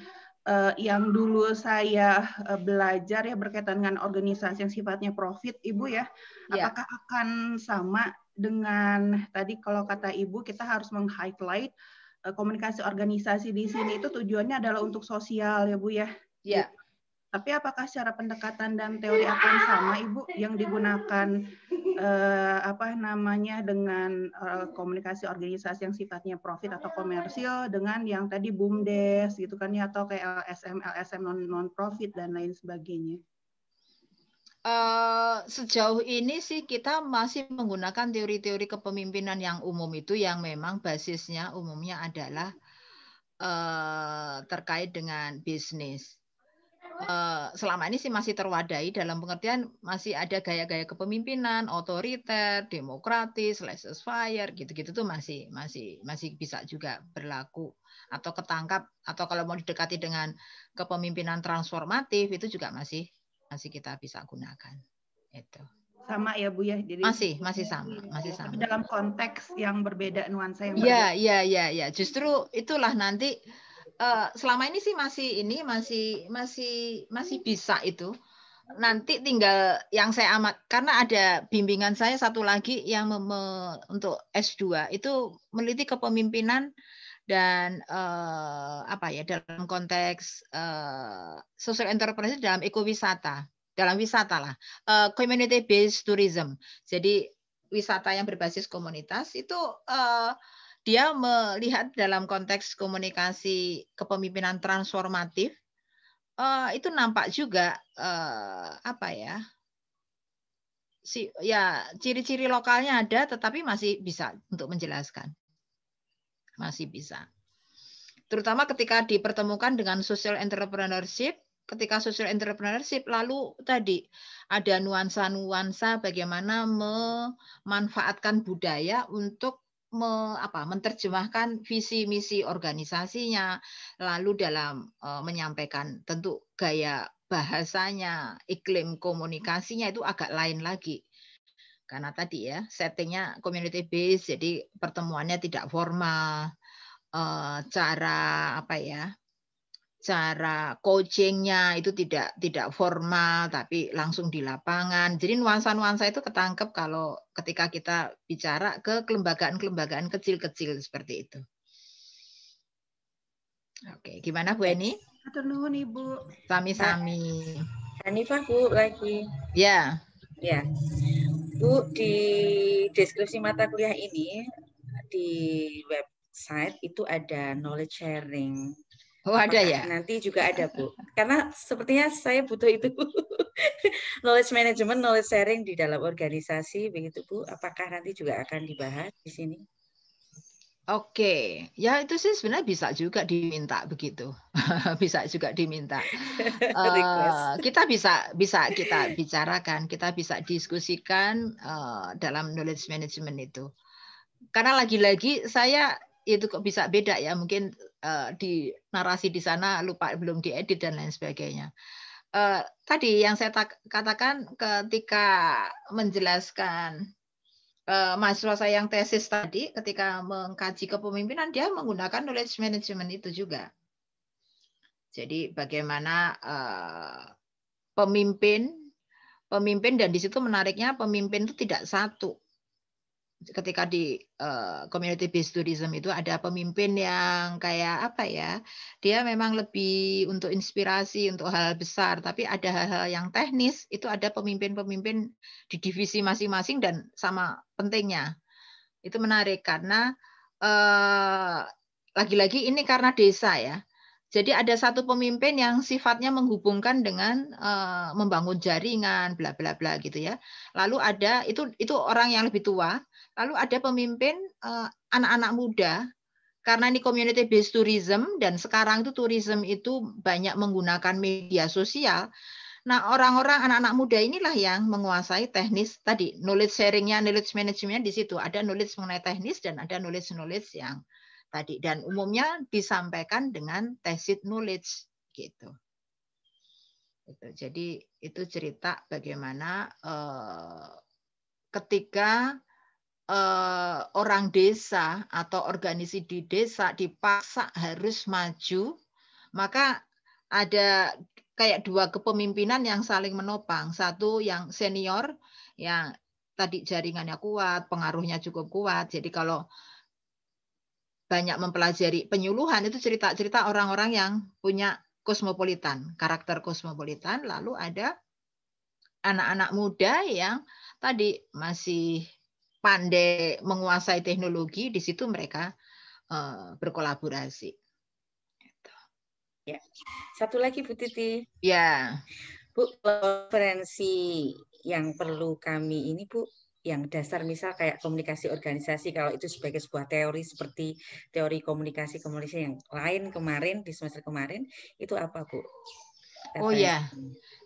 Speaker 4: yang dulu saya belajar ya berkaitan dengan organisasi yang sifatnya profit, Ibu ya, apakah akan sama dengan tadi kalau kata Ibu kita harus meng-highlight komunikasi organisasi di sini itu tujuannya adalah untuk sosial ya Bu ya.
Speaker 1: Ya.
Speaker 4: Tapi apakah secara pendekatan dan teori akan sama Ibu yang digunakan dengan komunikasi organisasi yang sifatnya profit atau komersil dengan yang tadi BUMDes gitu kan ya, atau kayak LSM non profit dan lain sebagainya?
Speaker 1: Sejauh ini sih kita masih menggunakan teori-teori kepemimpinan yang umum itu yang memang basisnya umumnya adalah terkait dengan bisnis. Selama ini sih masih terwadai dalam pengertian masih ada gaya-gaya kepemimpinan otoriter, demokratis, laissez-faire gitu-gitu tuh masih bisa juga berlaku atau ketangkap, atau kalau mau didekati dengan kepemimpinan transformatif itu juga masih kita bisa gunakan. Itu.
Speaker 4: Sama ya Bu ya. Jadi
Speaker 1: masih sama.
Speaker 4: Tapi dalam konteks yang berbeda, nuansa yang berbeda.
Speaker 1: Iya. Justru itulah nanti selama ini sih masih bisa itu. Nanti tinggal yang saya karena ada bimbingan saya satu lagi yang untuk S2 itu meneliti kepemimpinan dan dalam konteks social entrepreneurship dalam ekowisata, dalam wisata lah, community based tourism. Jadi wisata yang berbasis komunitas itu dia melihat dalam konteks komunikasi kepemimpinan transformatif, itu nampak juga ciri-ciri lokalnya ada, tetapi masih bisa untuk menjelaskan, masih bisa. Terutama ketika dipertemukan dengan social entrepreneurship. Ketika social entrepreneurship, lalu tadi ada nuansa-nuansa bagaimana memanfaatkan budaya untuk menerjemahkan visi misi organisasinya, lalu dalam menyampaikan tentu gaya bahasanya, iklim komunikasinya itu agak lain lagi. Karena tadi ya settingnya community based, jadi pertemuannya tidak formal, cara coachingnya itu tidak formal tapi langsung di lapangan. Jadi nuansa-nuansa itu ketangkep kalau ketika kita bicara ke kelembagaan kecil-kecil seperti itu. Oke, gimana Bu Eni?
Speaker 4: Hatur nuhun Ibu.
Speaker 1: Sami-sami.
Speaker 2: Hanifah Bu lagi.
Speaker 1: Ya.
Speaker 2: Ya. Bu, di deskripsi mata kuliah ini di website itu ada knowledge sharing.
Speaker 1: Oh, ada ya?
Speaker 2: Nanti juga ada Bu. Karena sepertinya saya butuh itu. Knowledge management, knowledge sharing di dalam organisasi begitu Bu. Apakah nanti juga akan dibahas di sini?
Speaker 1: Oke, ya itu sih sebenarnya bisa juga diminta begitu, bisa juga diminta. Kita bisa kita bicarakan, kita bisa diskusikan dalam knowledge management itu. Karena lagi-lagi saya itu kok bisa beda ya, mungkin di narasi di sana lupa belum diedit dan lain sebagainya. Tadi yang saya katakan ketika menjelaskan mahasiswa saya yang tesis tadi, ketika mengkaji kepemimpinan, dia menggunakan knowledge management itu juga. Jadi bagaimana pemimpin pemimpin, dan di situ menariknya pemimpin itu tidak satu. Ketika di community based tourism itu ada pemimpin yang kayak apa ya, dia memang lebih untuk inspirasi untuk hal besar, tapi ada hal-hal yang teknis itu ada pemimpin-pemimpin di divisi masing-masing dan sama pentingnya. Itu menarik karena lagi-lagi ini karena desa ya. Jadi ada satu pemimpin yang sifatnya menghubungkan dengan membangun jaringan, bla bla bla gitu ya. Lalu ada itu orang yang lebih tua. Lalu ada pemimpin anak-anak muda. Karena ini community based tourism dan sekarang itu tourism itu banyak menggunakan media sosial. Nah, orang-orang anak-anak muda inilah yang menguasai teknis tadi, knowledge sharing-nya, knowledge management-nya di situ. Ada knowledge mengenai teknis dan ada knowledge yang tadi, dan umumnya disampaikan dengan tacit knowledge gitu. Jadi itu cerita bagaimana ketika orang desa atau organisasi di desa dipaksa harus maju, maka ada kayak dua kepemimpinan yang saling menopang. Satu yang senior, yang tadi jaringannya kuat, pengaruhnya cukup kuat. Jadi kalau banyak mempelajari penyuluhan itu cerita-cerita orang-orang yang punya kosmopolitan, karakter kosmopolitan. Lalu ada anak-anak muda yang tadi masih pandai menguasai teknologi, di situ mereka berkolaborasi.
Speaker 2: Ya. Satu lagi Bu Titi.
Speaker 1: Ya.
Speaker 2: Bu, referensi yang perlu kami ini Bu, yang dasar misal kayak komunikasi organisasi, kalau itu sebagai sebuah teori seperti teori komunikasi yang lain kemarin di semester kemarin, itu apa Bu?
Speaker 1: Oh ya,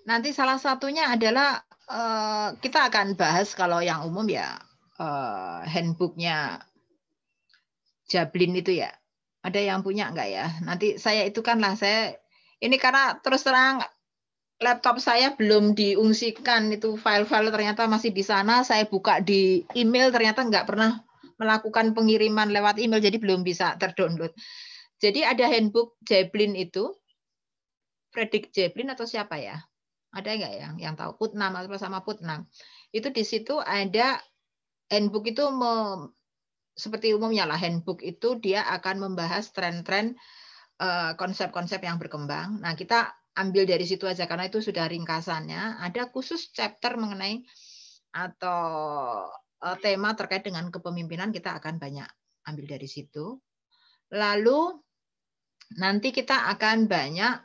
Speaker 1: nanti salah satunya adalah kita akan bahas kalau yang umum ya handbooknya Jablin itu ya. Ada yang punya enggak ya? Nanti saya itu kan lah, saya ini karena terus terang laptop saya belum diungsikan, itu file-file ternyata masih di sana. Saya buka di email ternyata nggak pernah melakukan pengiriman lewat email, jadi belum bisa terdownload. Jadi ada handbook Jablin itu, Frederick Jablin atau siapa ya? Ada nggak yang tahu? Putnam atau sama Putnam. Itu di situ ada handbook itu seperti umumnya lah, handbook itu dia akan membahas tren-tren konsep-konsep yang berkembang. Nah, kita ambil dari situ aja karena itu sudah ringkasannya. Ada khusus chapter mengenai atau tema terkait dengan kepemimpinan, kita akan banyak ambil dari situ. Lalu nanti kita akan banyak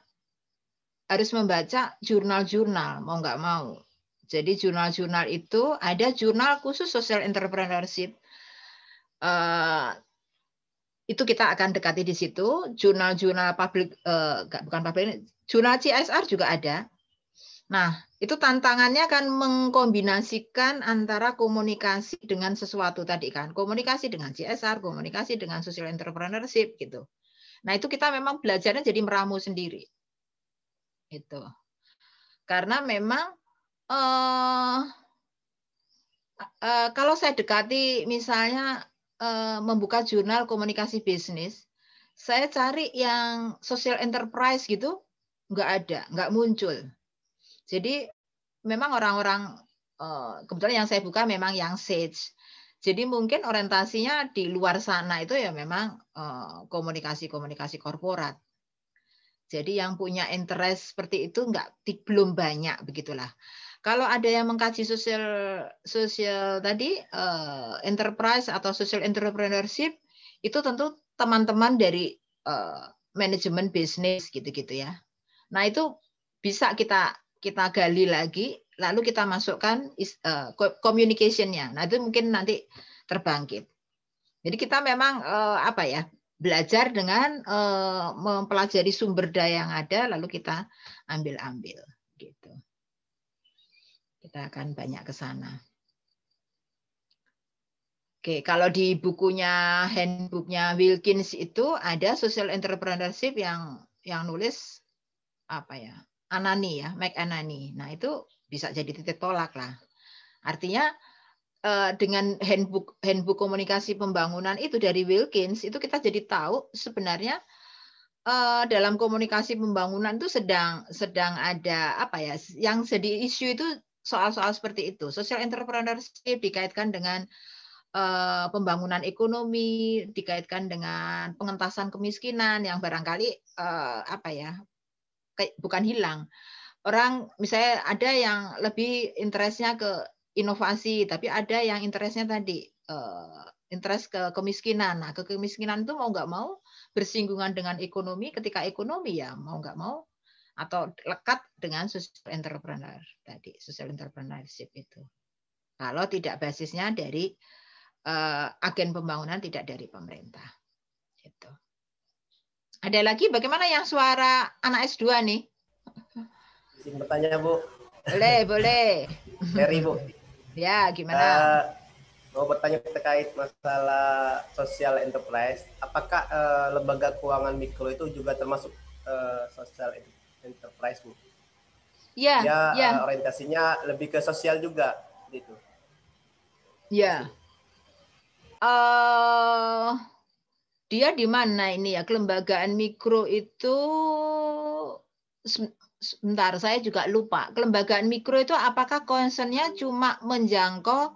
Speaker 1: harus membaca jurnal-jurnal, mau nggak mau. Jadi jurnal-jurnal itu ada jurnal khusus social entrepreneurship. Itu kita akan dekati di situ. Jurnal-jurnal publik, bukan publik, jurnal CSR juga ada. Nah, itu tantangannya kan mengkombinasikan antara komunikasi dengan sesuatu tadi kan. Komunikasi dengan CSR, komunikasi dengan social entrepreneurship gitu. Nah, itu kita memang belajarnya jadi meramu sendiri. Itu. Karena memang kalau saya dekati misalnya membuka jurnal komunikasi bisnis, saya cari yang social enterprise gitu, nggak ada, nggak muncul. Jadi memang orang-orang, kebetulan yang saya buka memang yang SAGE. Jadi mungkin orientasinya di luar sana itu ya memang komunikasi-komunikasi korporat. Jadi yang punya interest seperti itu belum banyak begitulah. Kalau ada yang mengkaji sosial tadi enterprise atau social entrepreneurship, itu tentu teman-teman dari manajemen bisnis gitu-gitu ya. Nah, itu bisa kita gali lagi, lalu kita masukkan communication-nya. Nah, itu mungkin nanti terbangkit. Jadi kita memang belajar dengan mempelajari sumber daya yang ada, lalu kita ambil gitu. Kita akan banyak ke sana. Oke, kalau di bukunya handbooknya Wilkins itu ada social entrepreneurship yang nulis Anani ya, Mike Anani. Nah, itu bisa jadi titik tolak lah. Artinya dengan handbook komunikasi pembangunan itu dari Wilkins, itu kita jadi tahu sebenarnya dalam komunikasi pembangunan itu sedang ada yang jadi isu itu soal-soal seperti itu. Social entrepreneurship dikaitkan dengan pembangunan ekonomi, dikaitkan dengan pengentasan kemiskinan yang barangkali bukan hilang. Orang misalnya ada yang lebih interestnya ke inovasi, tapi ada yang interestnya tadi interest ke kemiskinan. Nah, ke kemiskinan itu mau nggak mau bersinggungan dengan ekonomi. Ketika ekonomi ya mau nggak mau atau lekat dengan social entrepreneur tadi, social entrepreneurship itu. Kalau tidak basisnya dari agen pembangunan, tidak dari pemerintah. Gitu. Ada lagi bagaimana yang suara anak S2 nih?
Speaker 7: Izin bertanya, Bu.
Speaker 1: Boleh, boleh.
Speaker 7: Ferry, Bu.
Speaker 1: Ya, gimana?
Speaker 7: Mau bertanya terkait masalah social enterprise. Apakah lembaga keuangan mikro itu juga termasuk social enterprise, Bu?
Speaker 1: Ya,
Speaker 7: ya. Orientasinya lebih ke sosial juga, gitu.
Speaker 1: Ya. Dia di mana ini ya, kelembagaan mikro itu sebentar, saya juga lupa. Kelembagaan mikro itu apakah concernnya cuma menjangkau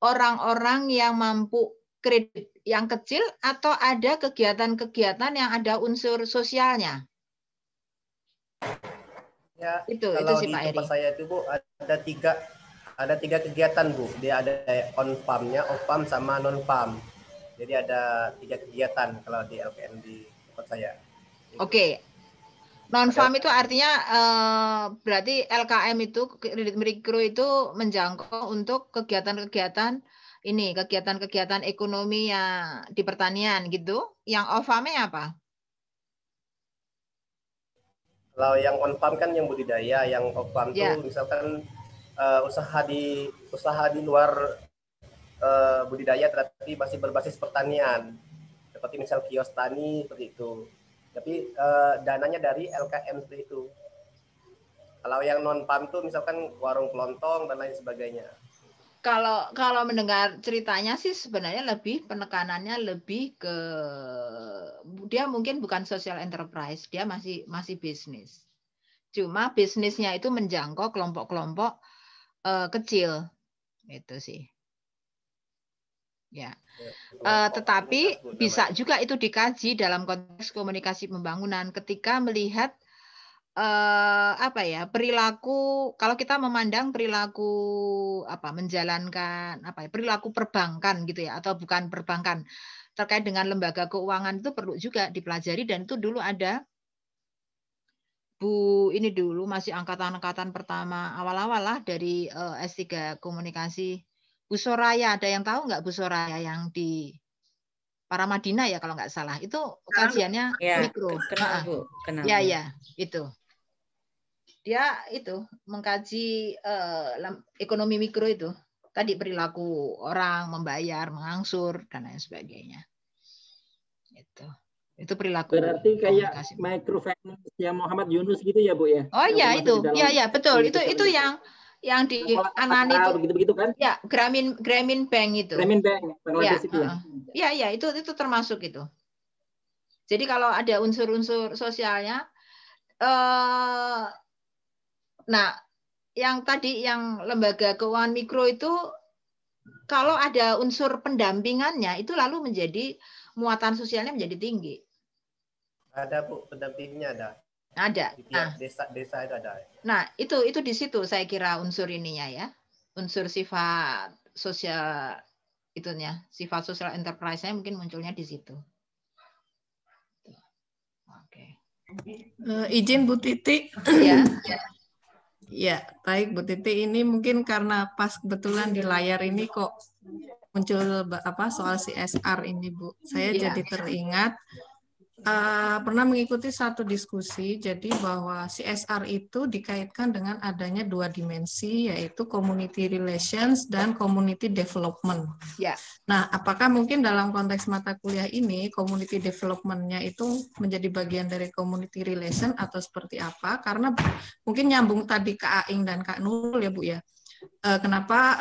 Speaker 1: orang-orang yang mampu kredit yang kecil atau ada kegiatan-kegiatan yang ada unsur sosialnya?
Speaker 7: Ya,
Speaker 1: itu
Speaker 7: kalau
Speaker 1: sih
Speaker 7: di
Speaker 1: Pak
Speaker 7: tempat
Speaker 1: Heri.
Speaker 7: saya itu, Bu, ada tiga kegiatan, Bu. Dia ada on farm-nya, off farm sama non farm. Jadi ada 3 kegiatan kalau di LKM di tempat saya.
Speaker 1: Oke. Non farm itu artinya berarti LKM itu kredit mikro itu menjangkau untuk kegiatan-kegiatan ini, kegiatan-kegiatan ekonomi yang di pertanian gitu. Yang off farm-nya apa?
Speaker 7: Kalau yang on farm kan yang budidaya, yang off farm itu misalkan usaha di luar budidaya tetapi masih berbasis pertanian, seperti misal kios tani seperti itu. Tapi dananya dari LKM seperti itu. Kalau yang non farm itu misalkan warung kelontong dan lain sebagainya.
Speaker 1: Kalau mendengar ceritanya sih sebenarnya lebih penekanannya lebih ke dia mungkin bukan social enterprise, dia masih bisnis. Cuma bisnisnya itu menjangkau kelompok-kelompok kecil, itu sih. Ya. Tetapi bisa juga itu dikaji dalam konteks komunikasi pembangunan ketika melihat perilaku, kalau kita memandang perilaku menjalankan perilaku perbankan gitu ya, atau bukan perbankan terkait dengan lembaga keuangan itu perlu juga dipelajari. Dan itu dulu ada Bu ini dulu masih angkatan pertama awal-awal lah dari S3 komunikasi, Bu Soraya. Ada yang tahu nggak Bu Soraya yang di Paramadina ya kalau nggak salah, itu kajiannya mikro.
Speaker 2: Kenal, Bu. Kenal.
Speaker 1: Ya itu. Dia itu mengkaji ekonomi mikro itu. Tadi perilaku orang, membayar, mengangsur, dan lain sebagainya. Itu perilaku.
Speaker 3: Berarti kayak microfinance yang Muhammad Yunus gitu ya, Bu ya?
Speaker 1: Oh iya itu. Ya betul. Itu yang di Anani itu.
Speaker 3: Begitu kan?
Speaker 1: Ya, Grameen Bank itu.
Speaker 3: Grameen Bank, Bangladesh itu ya.
Speaker 1: Ya, itu termasuk itu. Jadi kalau ada unsur-unsur sosialnya, nah, yang tadi yang lembaga keuangan mikro itu kalau ada unsur pendampingannya itu lalu menjadi muatan sosialnya menjadi tinggi.
Speaker 7: Ada, Bu, pendampingnya ada.
Speaker 1: Ada.
Speaker 7: Di tiap desa itu ada.
Speaker 1: Nah, itu di situ saya kira unsur ininya ya. Unsur sifat sosial itunya, sifat social enterprise-nya mungkin munculnya di situ. Oke.
Speaker 8: Izin Bu Titi.
Speaker 1: Ya.
Speaker 8: Ya, baik Bu Titi, ini mungkin karena pas kebetulan di layar ini kok muncul soal CSR ini, Bu. Saya jadi teringat pernah mengikuti satu diskusi, jadi bahwa CSR itu dikaitkan dengan adanya 2 dimensi, yaitu community relations dan community development.
Speaker 1: Ya.
Speaker 8: Nah, apakah mungkin dalam konteks mata kuliah ini community development-nya itu menjadi bagian dari community relation atau seperti apa? Karena mungkin nyambung tadi Kak Aing dan Kak Nurul ya, Bu ya. kenapa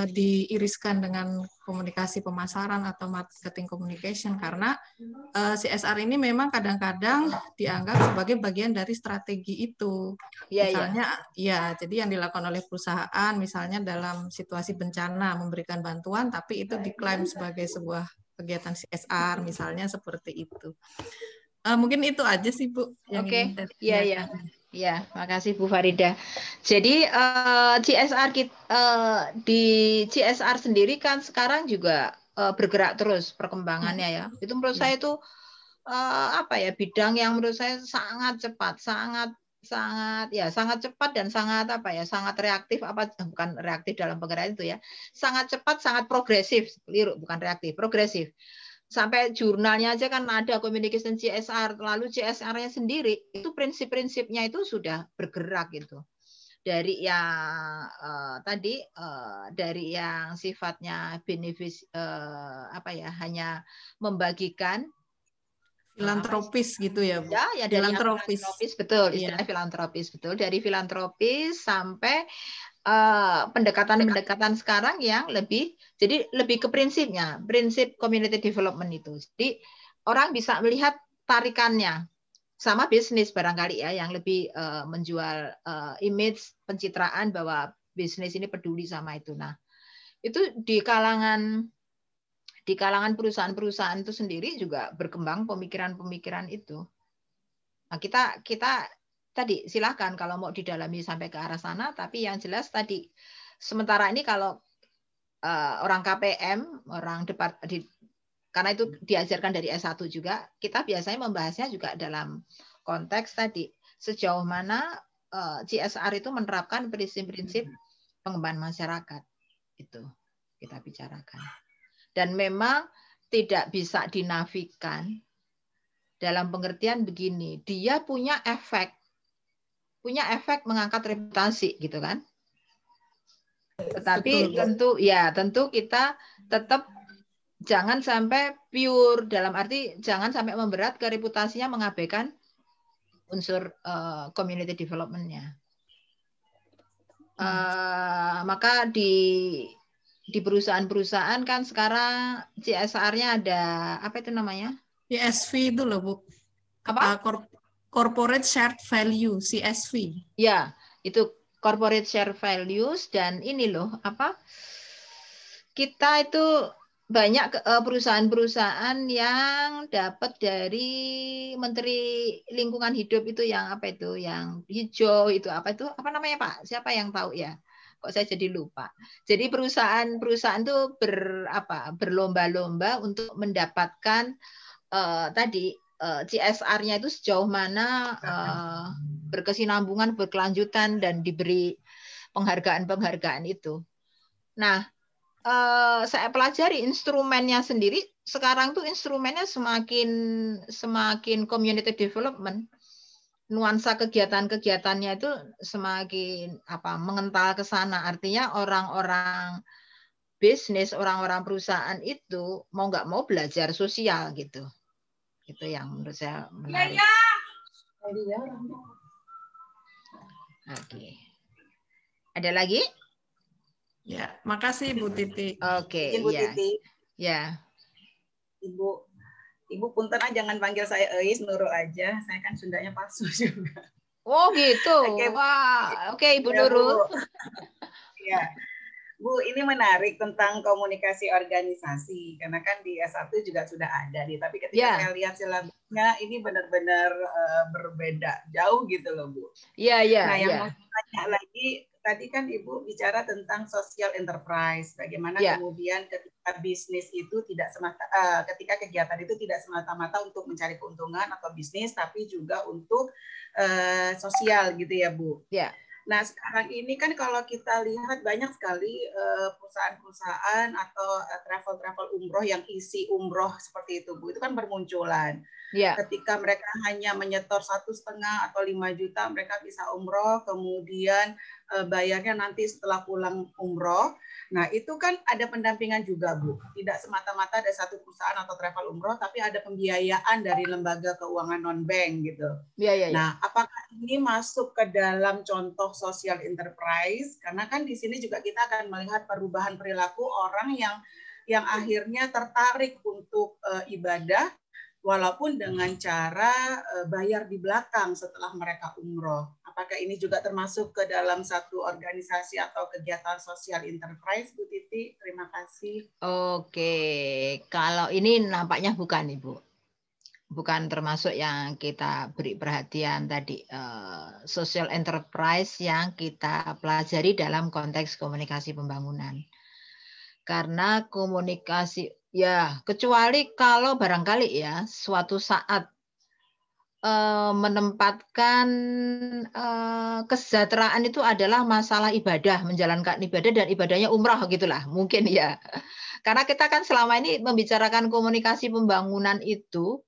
Speaker 8: diiriskan dengan komunikasi pemasaran atau marketing communication, karena CSR ini memang kadang-kadang dianggap sebagai bagian dari strategi itu. Misalnya, ya, jadi yang dilakukan oleh perusahaan, misalnya dalam situasi bencana memberikan bantuan, tapi itu diklaim sebagai sebuah kegiatan CSR, misalnya seperti itu. Mungkin itu aja sih Bu.
Speaker 1: Oke, iya. Ya, makasih Bu Farida. Jadi CSR di CSR sendiri kan sekarang juga bergerak terus perkembangannya ya. Itu menurut saya itu bidang yang menurut saya sangat cepat, sangat cepat dan sangat reaktif, bukan reaktif dalam pengertian itu ya. Sangat cepat, sangat progresif, keliru, bukan reaktif, progresif. Sampai jurnalnya aja kan ada communication CSR, lalu CSR-nya sendiri itu prinsip-prinsipnya itu sudah bergerak gitu. Dari yang dari yang sifatnya benefit hanya membagikan
Speaker 8: filantropis gitu ya Bu.
Speaker 1: Ya dari filantropis betul, istilah filantropis betul, dari filantropis sampai pendekatan sekarang yang lebih ke prinsipnya, prinsip community development itu. Jadi orang bisa melihat tarikannya sama bisnis barangkali ya, yang lebih menjual image, pencitraan bahwa bisnis ini peduli sama itu. Nah, itu di kalangan perusahaan-perusahaan itu sendiri juga berkembang pemikiran-pemikiran itu. Nah, kita tadi silahkan kalau mau didalami sampai ke arah sana, tapi yang jelas tadi sementara ini kalau orang KPM, karena itu diajarkan dari S1 juga, kita biasanya membahasnya juga dalam konteks tadi sejauh mana CSR itu menerapkan prinsip-prinsip pengembangan masyarakat, itu kita bicarakan. Dan memang tidak bisa dinafikan dalam pengertian begini, dia punya efek mengangkat reputasi gitu kan. Tetapi tentu kita tetap jangan sampai pure, dalam arti jangan sampai memberat ke reputasinya, mengabaikan unsur community development-nya. Maka di perusahaan-perusahaan kan sekarang CSR-nya ada apa itu namanya?
Speaker 8: CSV itu loh Bu.
Speaker 1: Apa?
Speaker 8: Corporate Shared Value, CSV.
Speaker 1: Ya, itu Corporate Shared Values, dan ini loh kita itu banyak perusahaan-perusahaan yang dapat dari Menteri Lingkungan Hidup itu yang yang hijau itu apa namanya Pak? Siapa yang tahu ya? Kok saya jadi lupa. Jadi perusahaan itu berlomba-lomba untuk mendapatkan CSR-nya itu sejauh mana berkesinambungan, berkelanjutan, dan diberi penghargaan-penghargaan itu. Nah, saya pelajari instrumennya sendiri. Sekarang tuh instrumennya semakin community development. Nuansa kegiatan-kegiatannya itu semakin mengental ke sana. Artinya orang-orang bisnis, orang-orang perusahaan itu mau nggak mau belajar sosial gitu. Itu yang menurut saya menarik. Oke. Ada lagi?
Speaker 8: Ya, makasih Bu Titi.
Speaker 1: Oke,
Speaker 5: Bu Titi.
Speaker 1: Ya.
Speaker 5: Ibu punten jangan panggil saya Eis, Nurul aja. Saya kan Sundanya palsu juga.
Speaker 1: Oh gitu. Wah, oke Ibu Nurul.
Speaker 5: Ya. Bu, ini menarik tentang komunikasi organisasi, karena kan di S1 juga sudah ada nih, tapi ketika saya lihat silabusnya ini benar-benar berbeda jauh gitu loh Bu.
Speaker 1: Iya.
Speaker 5: Nah, yang mau tanya lagi, tadi kan Ibu bicara tentang social enterprise, bagaimana kemudian ketika bisnis itu ketika kegiatan itu tidak semata-mata untuk mencari keuntungan atau bisnis, tapi juga untuk sosial gitu ya Bu.
Speaker 1: Iya.
Speaker 5: Nah, sekarang ini kan kalau kita lihat banyak sekali perusahaan-perusahaan atau travel umroh yang isi umroh seperti itu, Bu. Itu kan bermunculan.
Speaker 1: Yeah.
Speaker 5: Ketika mereka hanya menyetor 1,5 atau 5 juta, mereka bisa umroh, kemudian bayarnya nanti setelah pulang umroh. Nah, itu kan ada pendampingan juga, Bu. Tidak semata-mata ada satu perusahaan atau travel umroh, tapi ada pembiayaan dari lembaga keuangan non-bank gitu.
Speaker 1: Ya.
Speaker 5: Nah, apakah ini masuk ke dalam contoh social enterprise? Karena kan di sini juga kita akan melihat perubahan perilaku orang yang akhirnya tertarik untuk ibadah, walaupun dengan cara bayar di belakang setelah mereka umroh. Apakah ini juga termasuk ke dalam satu organisasi atau kegiatan sosial enterprise, Bu Titi? Terima kasih.
Speaker 1: Oke, kalau ini nampaknya bukan, Ibu. Bukan termasuk yang kita beri perhatian tadi, social enterprise yang kita pelajari dalam konteks komunikasi pembangunan. Karena komunikasi, ya kecuali kalau barangkali ya suatu saat menempatkan kesejahteraan itu adalah masalah ibadah, menjalankan ibadah dan ibadahnya umrah gitulah mungkin ya. Karena kita kan selama ini membicarakan komunikasi pembangunan itu,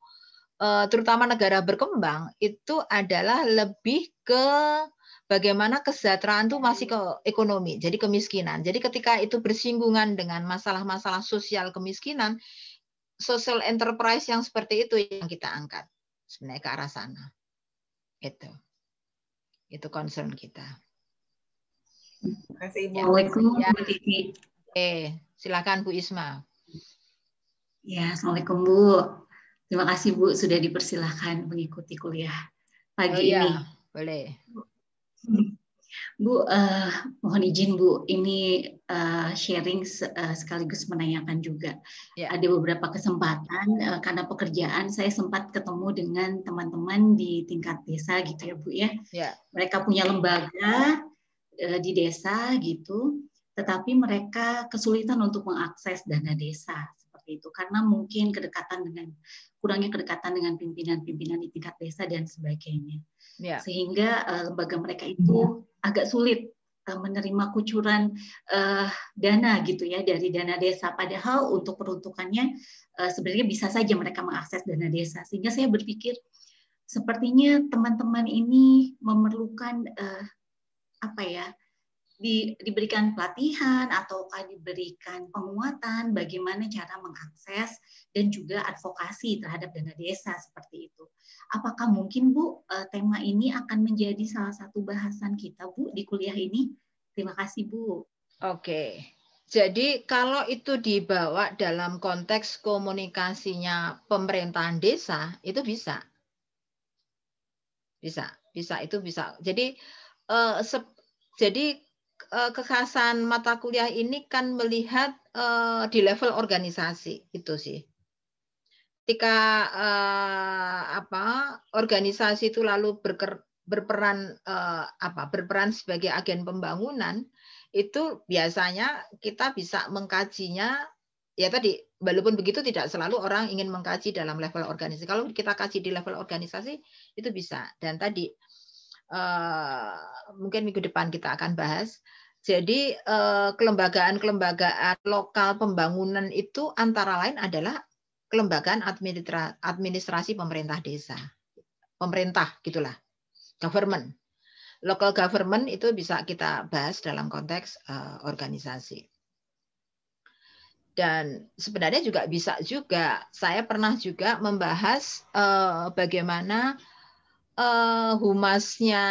Speaker 1: terutama negara berkembang, itu adalah lebih ke bagaimana kesejahteraan itu masih ke ekonomi, jadi kemiskinan. Jadi ketika itu bersinggungan dengan masalah-masalah sosial kemiskinan, social enterprise yang seperti itu yang kita angkat. Sebenarnya ke arah sana. Itu concern kita.
Speaker 5: Terima kasih, Ibu.
Speaker 9: Assalamualaikum, Bu Titi.
Speaker 1: Silakan Bu Isma.
Speaker 9: Ya, Assalamualaikum Bu. Terima kasih Bu sudah dipersilahkan mengikuti kuliah pagi ini.
Speaker 1: Boleh.
Speaker 9: Bu, mohon izin Bu, ini sharing sekaligus menanyakan juga. Ya. Ada beberapa kesempatan karena pekerjaan saya sempat ketemu dengan teman-teman di tingkat desa gitu ya Bu ya. Ya. Mereka punya lembaga di desa gitu, tetapi mereka kesulitan untuk mengakses dana desa seperti itu karena mungkin kurangnya kedekatan dengan pimpinan-pimpinan di tingkat desa dan sebagainya. Ya. Sehingga lembaga mereka itu agak sulit menerima kucuran dana gitu ya dari dana desa. Padahal untuk peruntukannya sebenarnya bisa saja mereka mengakses dana desa. Sehingga saya berpikir sepertinya teman-teman ini memerlukan diberikan pelatihan ataukah diberikan penguatan bagaimana cara mengakses dan juga advokasi terhadap dana desa seperti itu. Apakah mungkin Bu tema ini akan menjadi salah satu bahasan kita Bu di kuliah ini? Terima kasih Bu.
Speaker 1: Oke. Jadi kalau itu dibawa dalam konteks komunikasinya pemerintahan desa itu bisa. Itu bisa. Jadi kekhasan mata kuliah ini kan melihat di level organisasi itu sih. Ketika organisasi itu lalu berperan sebagai agen pembangunan, itu biasanya kita bisa mengkajinya ya tadi. Walaupun begitu tidak selalu orang ingin mengkaji dalam level organisasi. Kalau kita kaji di level organisasi itu bisa. Dan tadi mungkin minggu depan kita akan bahas. Jadi kelembagaan lokal pembangunan itu antara lain adalah kelembagaan administrasi pemerintah desa. Pemerintah gitulah. Government. Local government itu bisa kita bahas dalam konteks organisasi. Dan sebenarnya juga bisa juga. Saya pernah juga membahas bagaimana humasnya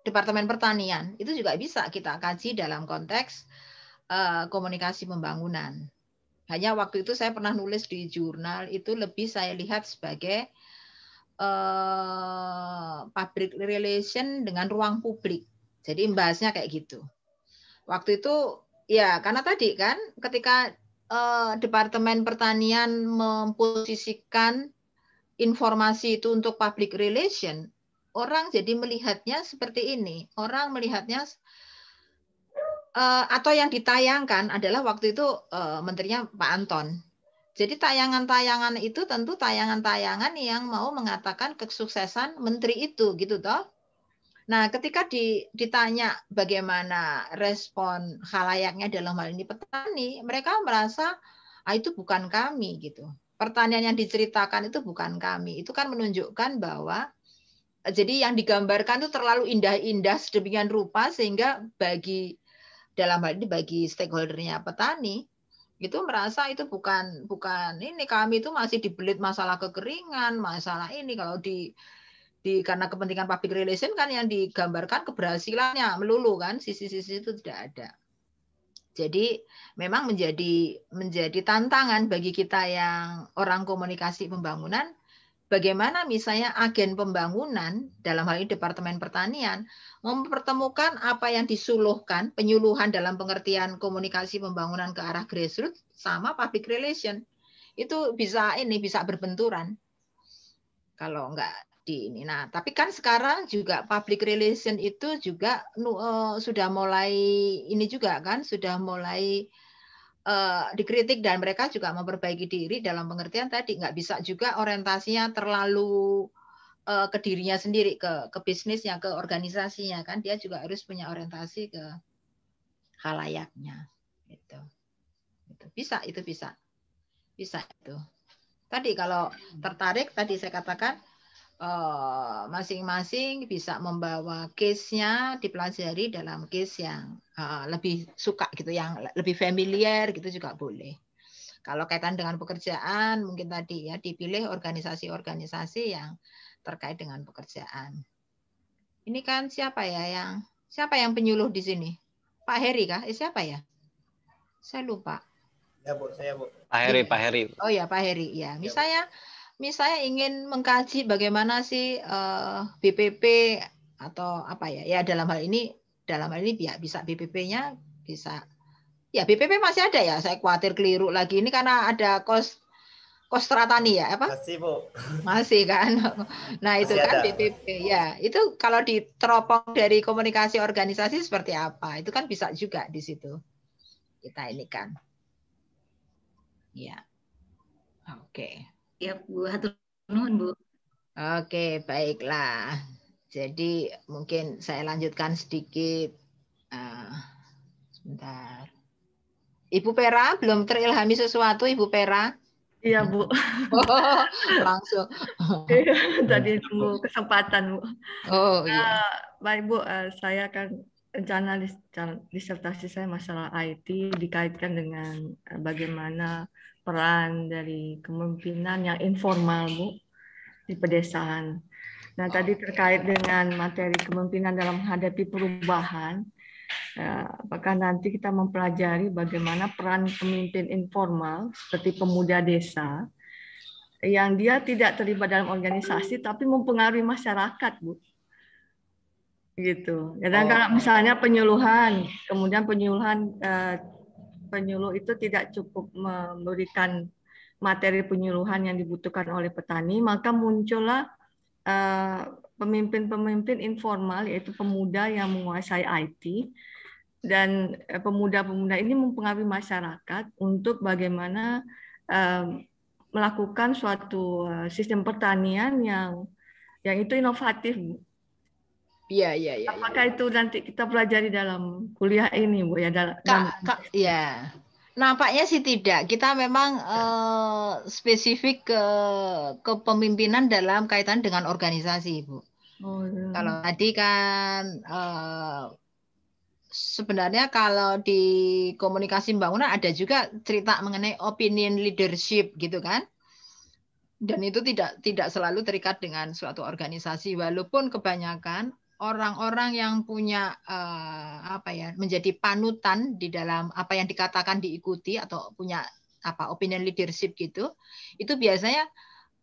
Speaker 1: Departemen Pertanian itu juga bisa kita kaji dalam konteks komunikasi pembangunan. Hanya waktu itu saya pernah nulis di jurnal itu lebih saya lihat sebagai public relation dengan ruang publik. Jadi membahasnya kayak gitu. Waktu itu ya karena tadi kan ketika Departemen Pertanian memposisikan informasi itu untuk public relation, orang jadi melihatnya seperti ini. Orang melihatnya atau yang ditayangkan adalah waktu itu menterinya Pak Anton. Jadi tayangan-tayangan itu tentu tayangan-tayangan yang mau mengatakan kesuksesan menteri itu gitu toh. Nah, ketika ditanya bagaimana respon khalayaknya dalam hal ini petani, mereka merasa itu bukan kami gitu. Pertanian yang diceritakan itu bukan kami. Itu kan menunjukkan bahwa Jadi yang digambarkan itu terlalu indah-indah sedemikian rupa sehingga dalam hal ini bagi stakeholdernya petani itu merasa itu bukan ini, kami itu masih dibelit masalah kekeringan, masalah ini. Kalau karena kepentingan public relation kan yang digambarkan keberhasilannya melulu kan, sisi-sisi itu tidak ada. Jadi memang menjadi tantangan bagi kita yang orang komunikasi pembangunan, bagaimana misalnya agen pembangunan, dalam hal ini Departemen Pertanian, mempertemukan apa yang disuluhkan, penyuluhan dalam pengertian komunikasi pembangunan ke arah grassroots sama public relation. Itu bisa berbenturan. Kalau enggak di ini. Nah, tapi kan sekarang juga public relation itu juga sudah mulai ini juga kan, sudah mulai dikritik dan mereka juga memperbaiki diri dalam pengertian tadi, nggak bisa juga orientasinya terlalu ke dirinya sendiri, ke bisnisnya, ke organisasinya kan, dia juga harus punya orientasi ke khalayaknya. Gitu. Bisa itu. Tadi kalau tertarik, tadi saya katakan masing-masing bisa membawa case-nya dipelajari dalam case yang lebih suka gitu, yang lebih familiar gitu juga boleh. Kalau kaitan dengan pekerjaan, mungkin tadi ya dipilih organisasi-organisasi yang terkait dengan pekerjaan. Ini kan siapa yang penyuluh di sini? Pak Heri kah? Siapa ya? Saya lupa.
Speaker 7: Ya Bu, saya Bu.
Speaker 10: Pak Heri.
Speaker 1: Oh ya Pak Heri ya. Misalnya ingin mengkaji bagaimana sih BPP atau apa ya? Ya dalam hal ini bisa BPP-nya bisa. Ya BPP masih ada ya. Saya khawatir keliru lagi ini karena ada Kostra Tani ya apa?
Speaker 7: Masih Bu.
Speaker 1: Masih kan. Nah itu masih kan ada. BPP ya. Itu kalau diteropong dari komunikasi organisasi seperti apa? Itu kan bisa juga di situ. Kita ini kan. Ya. Oke.
Speaker 9: Ya Bu, hatur nuhun Bu.
Speaker 1: Oke, baiklah. Jadi mungkin saya lanjutkan sedikit. Sebentar. Ibu Pera belum terilhami sesuatu, Ibu Pera?
Speaker 8: Iya Bu.
Speaker 1: Oh, langsung.
Speaker 8: Tadi tunggu kesempatan Bu.
Speaker 1: Oh iya.
Speaker 8: Baik Bu, saya kan rencana disertasi saya masalah IT dikaitkan dengan bagaimana peran dari kepemimpinan yang informal Bu di pedesaan. Nah tadi terkait dengan materi kepemimpinan dalam menghadapi perubahan. Apakah nanti kita mempelajari bagaimana peran pemimpin informal seperti pemuda desa yang dia tidak terlibat dalam organisasi tapi mempengaruhi masyarakat, Bu. Gitu. Kadang-kadang misalnya penyuluhan, kemudian penyuluh itu tidak cukup memberikan materi penyuluhan yang dibutuhkan oleh petani, maka muncullah pemimpin-pemimpin informal, yaitu pemuda yang menguasai IT, dan pemuda-pemuda ini mempengaruhi masyarakat untuk bagaimana melakukan suatu sistem pertanian yang itu inovatif.
Speaker 1: Iya.
Speaker 8: Apakah itu nanti kita pelajari dalam kuliah ini, Bu?
Speaker 1: Ya. Nampaknya sih tidak. Kita memang spesifik ke kepemimpinan dalam kaitan dengan organisasi, Bu.
Speaker 8: Oh, ya.
Speaker 1: Kalau tadi kan sebenarnya kalau di komunikasi pembangunan ada juga cerita mengenai opinion leadership gitu kan. Dan itu tidak selalu terikat dengan suatu organisasi, walaupun kebanyakan orang-orang yang punya menjadi panutan di dalam apa yang dikatakan diikuti atau punya opinion leadership gitu, itu biasanya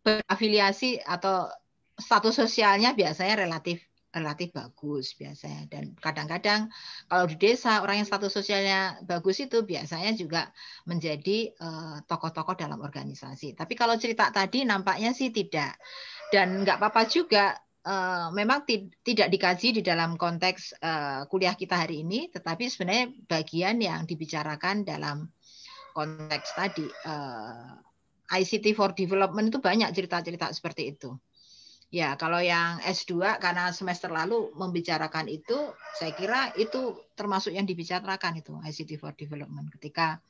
Speaker 1: berafiliasi atau status sosialnya biasanya relatif bagus biasanya. Dan kadang-kadang kalau di desa orang yang status sosialnya bagus itu biasanya juga menjadi tokoh-tokoh dalam organisasi. Tapi kalau cerita tadi nampaknya sih tidak, dan nggak apa-apa juga. Memang tidak dikaji di dalam konteks kuliah kita hari ini, tetapi sebenarnya bagian yang dibicarakan dalam konteks tadi ICT for Development itu banyak cerita-cerita seperti itu. Ya, kalau yang S2 karena semester lalu membicarakan itu, saya kira itu termasuk yang dibicarakan itu ICT for Development ketika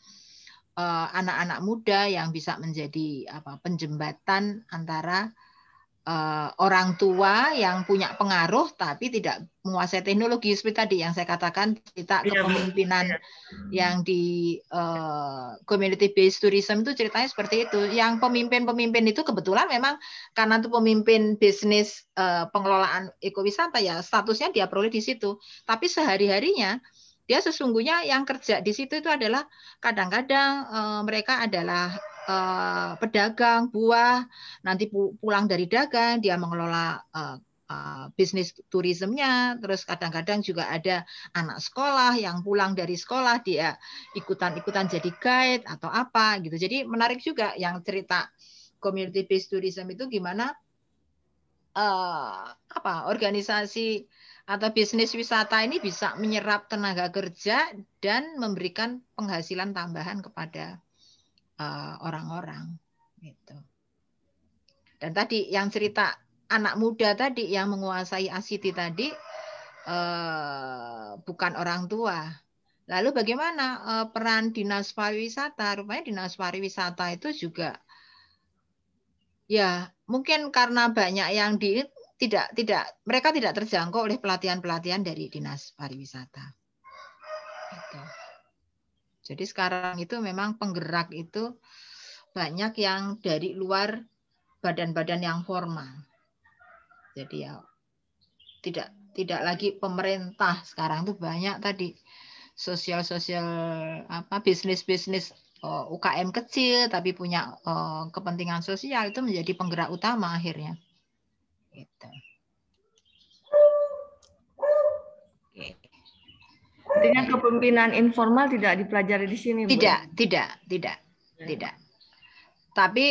Speaker 1: anak-anak muda yang bisa menjadi penjembatan antara orang tua yang punya pengaruh tapi tidak menguasai teknologi seperti tadi yang saya katakan, cerita kepemimpinan yang di community based tourism itu ceritanya seperti itu. Yang pemimpin-pemimpin itu kebetulan memang karena itu pemimpin bisnis pengelolaan ekowisata, ya statusnya dia peroleh di situ. Tapi sehari-harinya dia sesungguhnya yang kerja di situ itu adalah kadang-kadang mereka adalah pedagang buah, nanti pulang dari dagang dia mengelola bisnis turismenya, terus kadang-kadang juga ada anak sekolah yang pulang dari sekolah dia ikutan-ikutan jadi guide atau apa gitu. Jadi menarik juga yang cerita community based tourism itu gimana organisasi atau bisnis wisata ini bisa menyerap tenaga kerja dan memberikan penghasilan tambahan kepada orang-orang gitu. Dan tadi yang cerita anak muda tadi yang menguasai ICT tadi bukan orang tua. Lalu bagaimana peran dinas pariwisata? Rupanya dinas pariwisata itu juga ya mungkin karena banyak yang mereka tidak terjangkau oleh pelatihan-pelatihan dari dinas pariwisata. Gitu. Jadi sekarang itu memang penggerak itu banyak yang dari luar badan-badan yang formal. Jadi ya tidak lagi pemerintah, sekarang tuh banyak tadi sosial bisnis UKM kecil tapi punya kepentingan sosial, itu menjadi penggerak utama akhirnya. Gitu.
Speaker 8: Artinya kepemimpinan informal tidak dipelajari di sini, Bu?
Speaker 1: Tidak. Tapi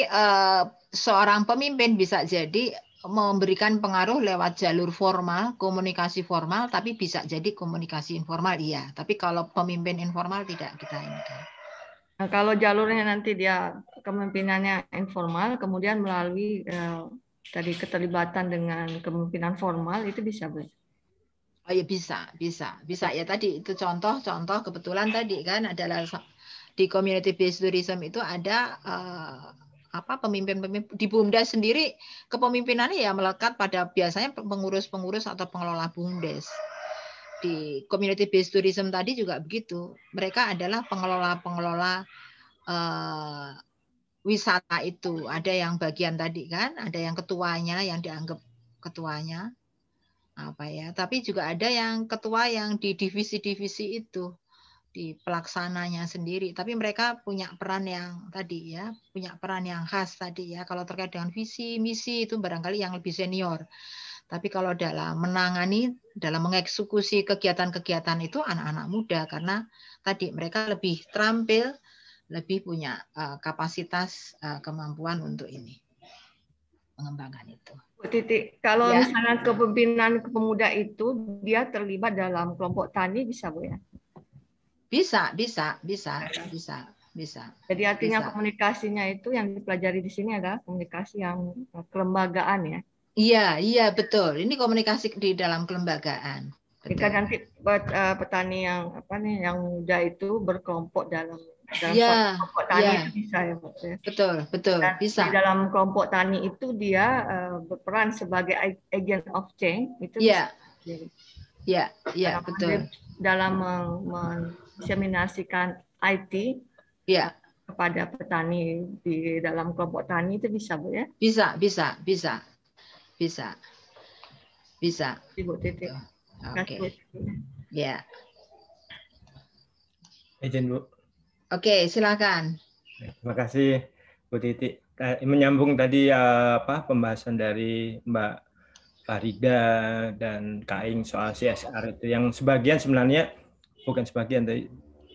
Speaker 1: seorang pemimpin bisa jadi memberikan pengaruh lewat jalur formal, komunikasi formal, tapi bisa jadi komunikasi informal, iya. Tapi kalau pemimpin informal tidak kita ini.
Speaker 8: Nah, kalau jalurnya nanti dia kepemimpinannya informal, kemudian melalui tadi keterlibatan dengan kepemimpinan formal, itu bisa, Bu?
Speaker 1: Oh ya bisa ya, tadi itu contoh kebetulan tadi kan adalah di community based tourism itu ada pemimpin di BUMDes sendiri, kepemimpinannya ya melekat pada biasanya pengurus-pengurus atau pengelola BUMDes. Di community based tourism tadi juga begitu, mereka adalah pengelola wisata itu, ada yang bagian tadi kan, ada yang ketuanya yang dianggap ketuanya tapi juga ada yang ketua yang di divisi-divisi itu, di pelaksananya sendiri, tapi mereka punya peran yang tadi ya, punya peran yang khas tadi ya. Kalau terkait dengan visi misi itu barangkali yang lebih senior, tapi kalau dalam menangani, dalam mengeksekusi kegiatan-kegiatan itu anak-anak muda, karena tadi mereka lebih terampil, lebih punya kapasitas kemampuan untuk ini mengembangkan itu.
Speaker 8: Bu Titi, kalau misalnya kepemimpinan pemuda itu dia terlibat dalam kelompok tani, bisa, Bu ya?
Speaker 1: Bisa.
Speaker 8: Jadi artinya komunikasinya itu yang dipelajari di sini adalah komunikasi yang kelembagaan ya?
Speaker 1: Iya betul. Ini komunikasi di dalam kelembagaan.
Speaker 8: Jika nanti petani yang muda itu berkelompok dalam kelompok tani itu bisa ya, Bu?
Speaker 1: Betul.
Speaker 8: Dan
Speaker 1: bisa.
Speaker 8: Di dalam kelompok tani itu dia berperan sebagai agent of change itu.
Speaker 1: Iya, betul.
Speaker 8: Dalam mendiseminasikan IT kepada petani di dalam kelompok tani itu bisa, Bu ya?
Speaker 1: Bisa.
Speaker 8: Ibu Titi.
Speaker 1: Oke. Ya.
Speaker 10: Izin, Bu.
Speaker 1: Oke, silakan.
Speaker 10: Terima kasih, Bu Titi. Menyambung tadi pembahasan dari Mbak Farida dan Kak Aing soal CSR itu, yang sebagian sebenarnya bukan sebagian, tapi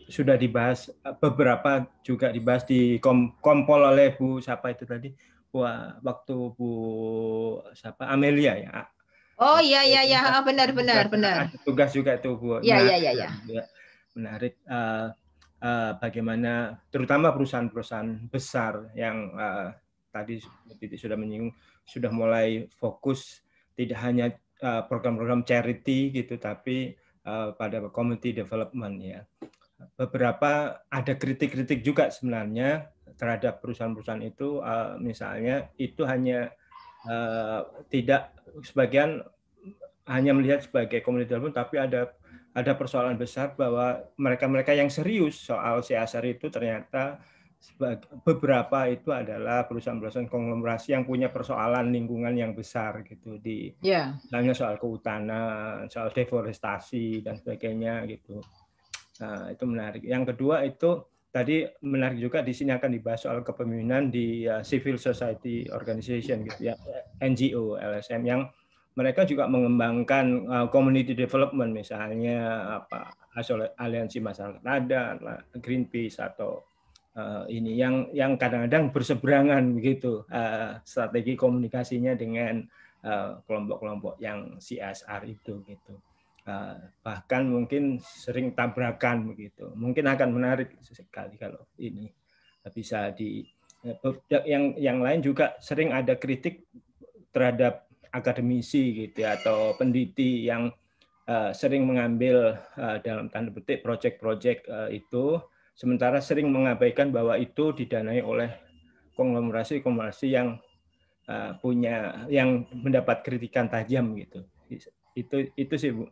Speaker 10: sudah dibahas, beberapa juga dibahas di kompol oleh Bu siapa itu tadi, waktu Bu Amelia ya.
Speaker 1: Oh iya, benar.
Speaker 10: Tugas juga itu, Bu.
Speaker 1: Iya.
Speaker 10: Menarik. Bagaimana terutama perusahaan-perusahaan besar yang tadi Titi sudah menyinggung, sudah mulai fokus tidak hanya program-program charity gitu, tapi pada community development ya. Beberapa ada kritik-kritik juga sebenarnya terhadap perusahaan-perusahaan itu, misalnya itu hanya tidak sebagian hanya melihat sebagai community development, tapi ada persoalan besar bahwa mereka-mereka yang serius soal CSR itu ternyata beberapa itu adalah perusahaan-perusahaan konglomerasi yang punya persoalan lingkungan yang besar gitu misalnya soal kehutanan, soal deforestasi dan sebagainya gitu. Nah, itu menarik. Yang kedua itu tadi menarik juga di sini akan dibahas soal kepemimpinan di civil society organization gitu ya, NGO, LSM yang mereka juga mengembangkan community development misalnya aliansi masyarakat adat, Greenpeace atau ini yang kadang-kadang berseberangan begitu strategi komunikasinya dengan kelompok-kelompok yang CSR itu gitu. Bahkan mungkin sering tabrakan begitu. Mungkin akan menarik sekali kalau ini bisa yang lain juga sering ada kritik terhadap akademisi gitu ya, atau peneliti yang sering mengambil dalam tanda petik proyek-proyek itu, sementara sering mengabaikan bahwa itu didanai oleh konglomerasi yang yang mendapat kritikan tajam gitu. Itu sih Bu.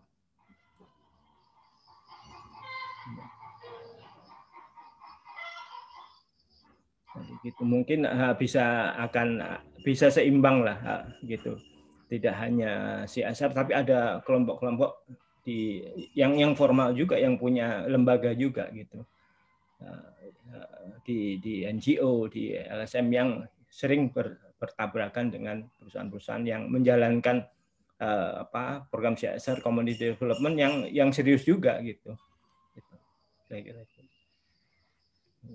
Speaker 10: Gitu. Mungkin bisa seimbang lah gitu. Tidak hanya CSR tapi ada kelompok-kelompok yang formal juga, yang punya lembaga juga gitu. Di NGO, di LSM yang sering bertabrakan dengan perusahaan-perusahaan yang menjalankan program CSR community development yang serius juga gitu. Saya kira itu.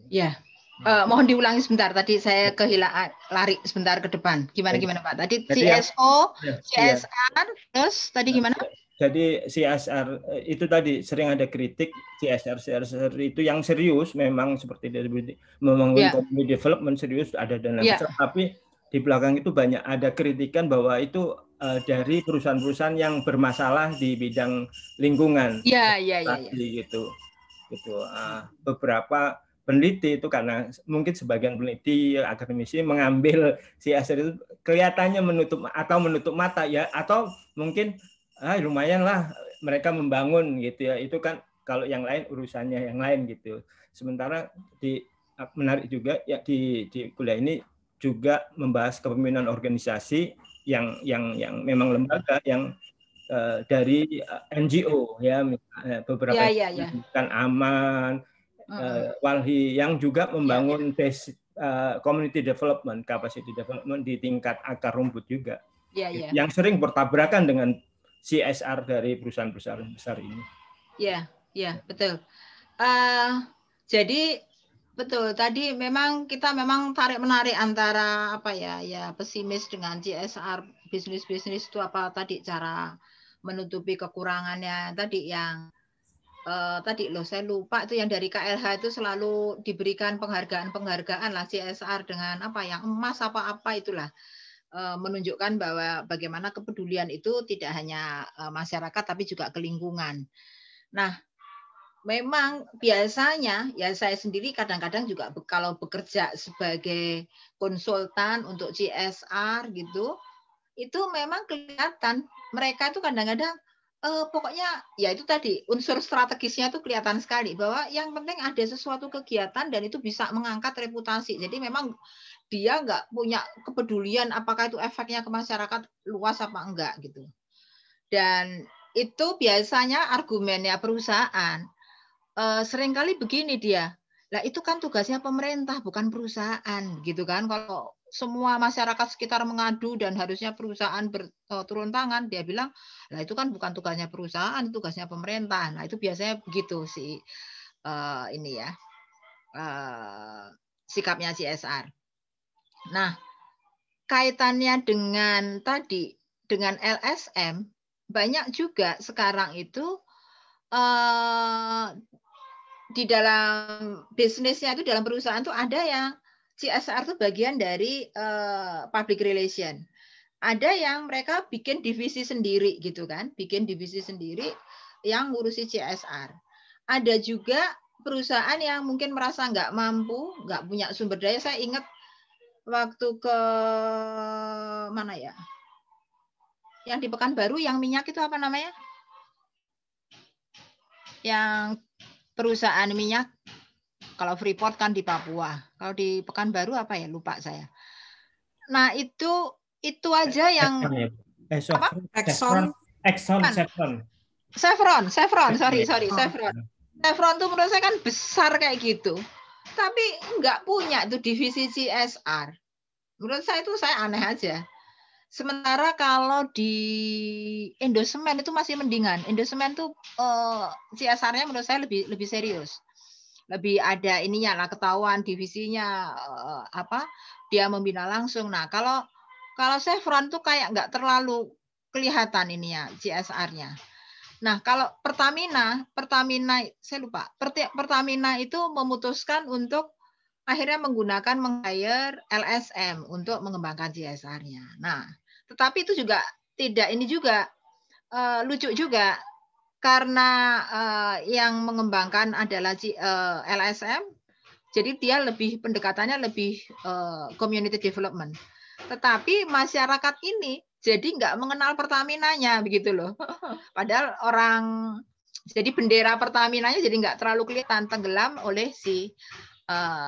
Speaker 1: Ya. Mohon diulangi sebentar, tadi saya kehilangan, lari sebentar ke depan. Gimana Pak? Tadi CSO, CSR, terus tadi gimana?
Speaker 10: Jadi CSR itu tadi sering ada kritik CSR itu yang serius memang seperti dari membangun community development serius ada dana besar, tapi di belakang itu banyak ada kritikan bahwa itu dari perusahaan-perusahaan yang bermasalah di bidang lingkungan. Gitu. Beberapa peneliti itu karena mungkin sebagian peneliti akademisi mengambil CSR itu kelihatannya menutup mata ya, atau mungkin lumayan lah mereka membangun gitu ya, itu kan kalau yang lain urusannya yang lain gitu. Sementara menarik juga ya di kuliah ini juga membahas kepemimpinan organisasi yang memang lembaga yang dari NGO ya, beberapa kan Aman, Walhi yang juga membangun community development, capacity development di tingkat akar rumput juga, yang sering bertabrakan dengan CSR dari perusahaan-perusahaan besar ini.
Speaker 1: Ya, betul. Jadi betul tadi kita memang tarik-menarik antara pesimis dengan CSR bisnis itu tadi cara menutupi kekurangannya tadi yang saya lupa itu yang dari KLH itu selalu diberikan penghargaan lah CSR dengan yang emas apa itulah, menunjukkan bahwa bagaimana kepedulian itu tidak hanya masyarakat tapi juga ke lingkungan. Nah, memang biasanya ya saya sendiri kadang-kadang juga kalau bekerja sebagai konsultan untuk CSR gitu, itu memang kelihatan mereka itu kadang-kadang pokoknya ya itu tadi unsur strategisnya itu kelihatan sekali bahwa yang penting ada sesuatu kegiatan dan itu bisa mengangkat reputasi. Jadi memang dia nggak punya kepedulian apakah itu efeknya ke masyarakat luas apa enggak gitu. Dan itu biasanya argumennya perusahaan. Seringkali begini dia, lah itu kan tugasnya pemerintah bukan perusahaan gitu kan. Kalau semua masyarakat sekitar mengadu dan harusnya perusahaan berturun tangan, dia bilang, lah itu kan bukan tugasnya perusahaan, tugasnya pemerintah. Nah itu biasanya begitu sih sikapnya CSR. Nah kaitannya dengan LSM, banyak juga sekarang itu di dalam bisnisnya itu dalam perusahaan itu ada yang CSR itu bagian dari public relation. Ada yang mereka bikin divisi sendiri gitu kan, bikin divisi sendiri yang ngurusi CSR. Ada juga perusahaan yang mungkin merasa nggak mampu, nggak punya sumber daya. Saya ingat waktu ke mana ya? Yang di Pekanbaru yang minyak itu apa namanya? Yang perusahaan minyak, kalau Freeport kan di Papua. Kalau di Pekanbaru apa ya? Lupa saya. Nah, itu aja yang apa?
Speaker 10: Exxon.
Speaker 1: Chevron, sorry. Chevron tuh menurut saya kan besar kayak gitu. Tapi nggak punya tuh divisi CSR. Menurut saya itu saya aneh aja. Sementara kalau di Indosemen itu masih mendingan. Indosemen tuh CSR-nya menurut saya lebih serius. Lebih ada ininya lah, ketahuan divisinya apa dia membina langsung. Nah, kalau Chevron tuh kayak nggak terlalu kelihatan ininya CSR-nya. Nah, kalau Pertamina saya lupa. Pertamina itu memutuskan untuk akhirnya menggunakan meng-hire LSM untuk mengembangkan CSR-nya. Nah, tetapi itu juga tidak ini juga lucu juga karena yang mengembangkan adalah LSM, jadi dia lebih pendekatannya lebih community development. Tetapi masyarakat ini jadi nggak mengenal Pertaminanya begitu loh. Padahal jadi bendera Pertaminanya jadi nggak terlalu kelihatan, tenggelam oleh si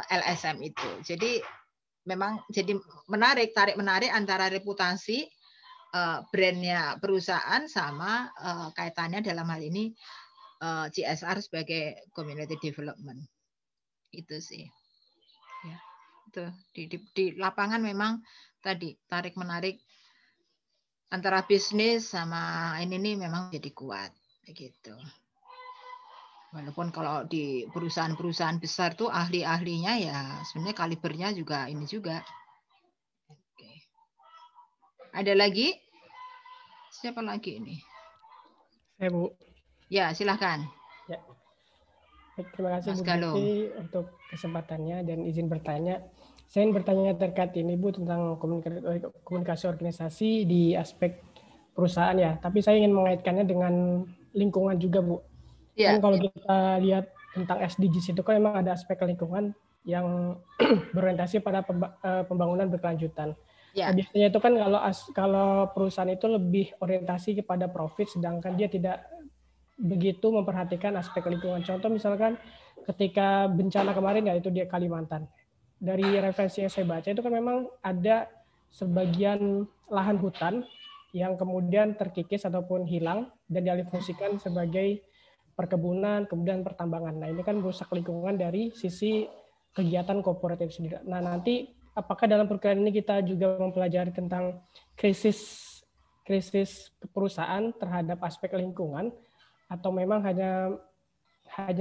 Speaker 1: LSM itu. Jadi memang jadi tarik-menarik antara reputasi brandnya perusahaan sama kaitannya dalam hal ini CSR sebagai community development. Itu sih. Ya. Itu di lapangan memang tadi tarik-menarik antara bisnis sama ini memang jadi kuat begitu. Walaupun kalau di perusahaan-perusahaan besar tuh ahli-ahlinya ya sebenarnya kalibernya juga ini juga. Oke. Ada lagi? Siapa lagi ini?
Speaker 11: Saya, Bu.
Speaker 1: Ya, silakan.
Speaker 11: Ya. Terima kasih Bu Titi untuk kesempatannya dan izin bertanya. Saya ingin bertanya terkait ini Bu tentang komunikasi organisasi di aspek perusahaan ya. Tapi saya ingin mengaitkannya dengan lingkungan juga Bu. Ya. Kan kalau kita lihat tentang SDGs itu kan memang ada aspek lingkungan yang berorientasi pada pembangunan berkelanjutan. Ya. Nah, biasanya itu kan kalau perusahaan itu lebih orientasi kepada profit, sedangkan dia tidak begitu memperhatikan aspek lingkungan. Contoh misalkan ketika bencana kemarin ya itu di Kalimantan. Dari referensi yang saya baca itu kan memang ada sebagian lahan hutan yang kemudian terkikis ataupun hilang dan dialihfungsikan sebagai perkebunan, kemudian pertambangan. Nah ini kan merusak lingkungan dari sisi kegiatan kooperatif sendiri. Nah nanti apakah dalam perkuliahan ini kita juga mempelajari tentang krisis perusahaan terhadap aspek lingkungan atau memang hanya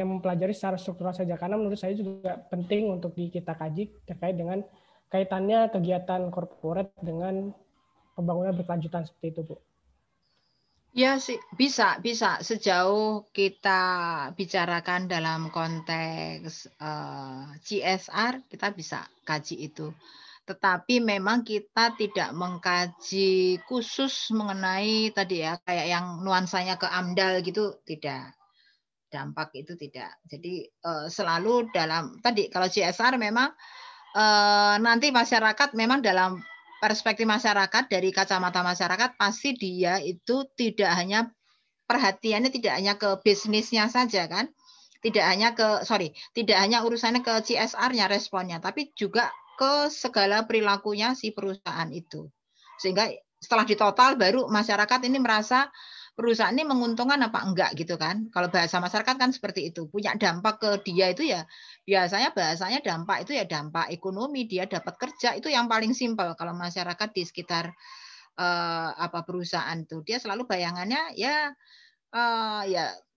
Speaker 11: mempelajari secara struktural saja? Karena menurut saya juga penting untuk kita kaji terkait dengan kaitannya kegiatan korporat dengan pembangunan berkelanjutan seperti itu, Bu.
Speaker 1: Ya sih bisa sejauh kita bicarakan dalam konteks CSR kita bisa kaji itu. Tetapi memang kita tidak mengkaji khusus mengenai tadi ya kayak yang nuansanya ke AMDAL gitu tidak. Dampak itu tidak. Jadi selalu dalam tadi kalau CSR memang nanti masyarakat memang dalam perspektif masyarakat dari kacamata masyarakat pasti dia itu tidak hanya perhatiannya tidak hanya ke bisnisnya saja kan, tidak hanya urusannya ke CSR-nya responnya, tapi juga ke segala perilakunya si perusahaan itu. Sehingga setelah ditotal baru masyarakat ini merasa perusahaan ini menguntungkan apa enggak gitu kan. Kalau bahasa masyarakat kan seperti itu. Punya dampak ke dia itu ya biasanya bahasanya dampak itu ya dampak ekonomi, dia dapat kerja, itu yang paling simpel kalau masyarakat di sekitar perusahaan itu. Dia selalu bayangannya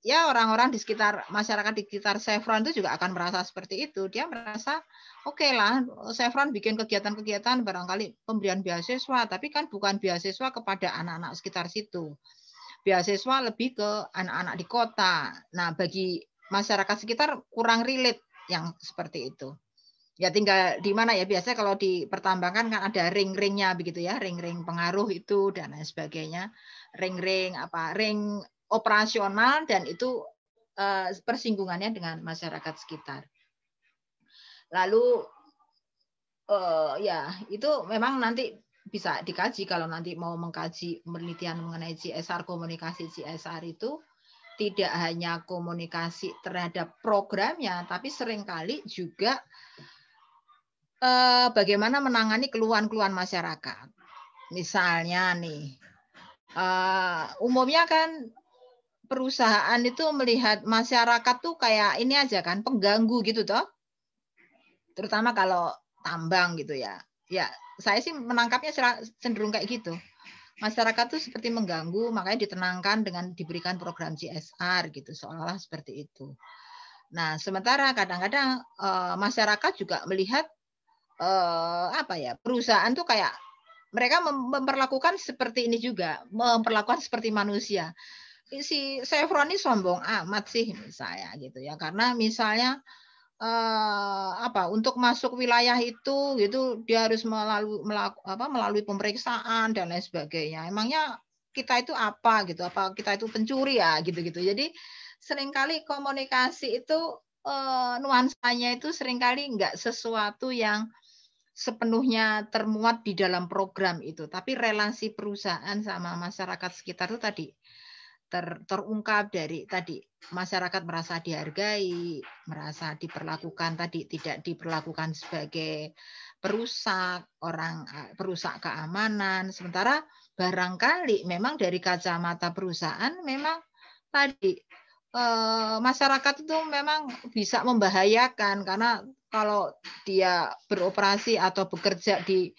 Speaker 1: ya orang-orang di sekitar masyarakat di sekitar Chevron itu juga akan merasa seperti itu. Dia merasa oke lah Chevron bikin kegiatan-kegiatan barangkali pemberian beasiswa, tapi kan bukan beasiswa kepada anak-anak sekitar situ. Beasiswa lebih ke anak-anak di kota. Nah, bagi masyarakat sekitar kurang relate yang seperti itu. Ya tinggal di mana ya, biasanya kalau di pertambangan kan ada ring-ringnya begitu ya, ring-ring pengaruh itu dan lain sebagainya. Ring-ring ring operasional dan itu persinggungannya dengan masyarakat sekitar. Lalu ya itu memang nanti bisa dikaji kalau nanti mau mengkaji penelitian mengenai CSR, komunikasi CSR itu tidak hanya komunikasi terhadap programnya, tapi seringkali juga bagaimana menangani keluhan-keluhan masyarakat. Misalnya nih, umumnya kan perusahaan itu melihat masyarakat tuh kayak ini aja kan, pengganggu gitu toh. Terutama kalau tambang gitu ya. Ya, saya sih menangkapnya cenderung kayak gitu. Masyarakat tuh seperti mengganggu, makanya ditenangkan dengan diberikan program CSR gitu, seolah-olah seperti itu. Nah, sementara kadang-kadang masyarakat juga melihat perusahaan tuh kayak mereka memperlakukan seperti ini juga, memperlakukan seperti manusia. Si Chevron ini sombong amat sih misalnya gitu ya, karena misalnya untuk masuk wilayah itu gitu dia harus melalui pemeriksaan dan lain sebagainya. Emangnya kita itu apa gitu? Apa kita itu pencuri ya gitu-gitu. Jadi seringkali komunikasi itu nuansanya itu seringkali enggak sesuatu yang sepenuhnya termuat di dalam program itu, tapi relasi perusahaan sama masyarakat sekitar itu tadi terungkap dari tadi masyarakat merasa dihargai, merasa diperlakukan tadi tidak diperlakukan sebagai perusak keamanan. Sementara barangkali memang dari kacamata perusahaan memang tadi masyarakat itu memang bisa membahayakan karena kalau dia beroperasi atau bekerja di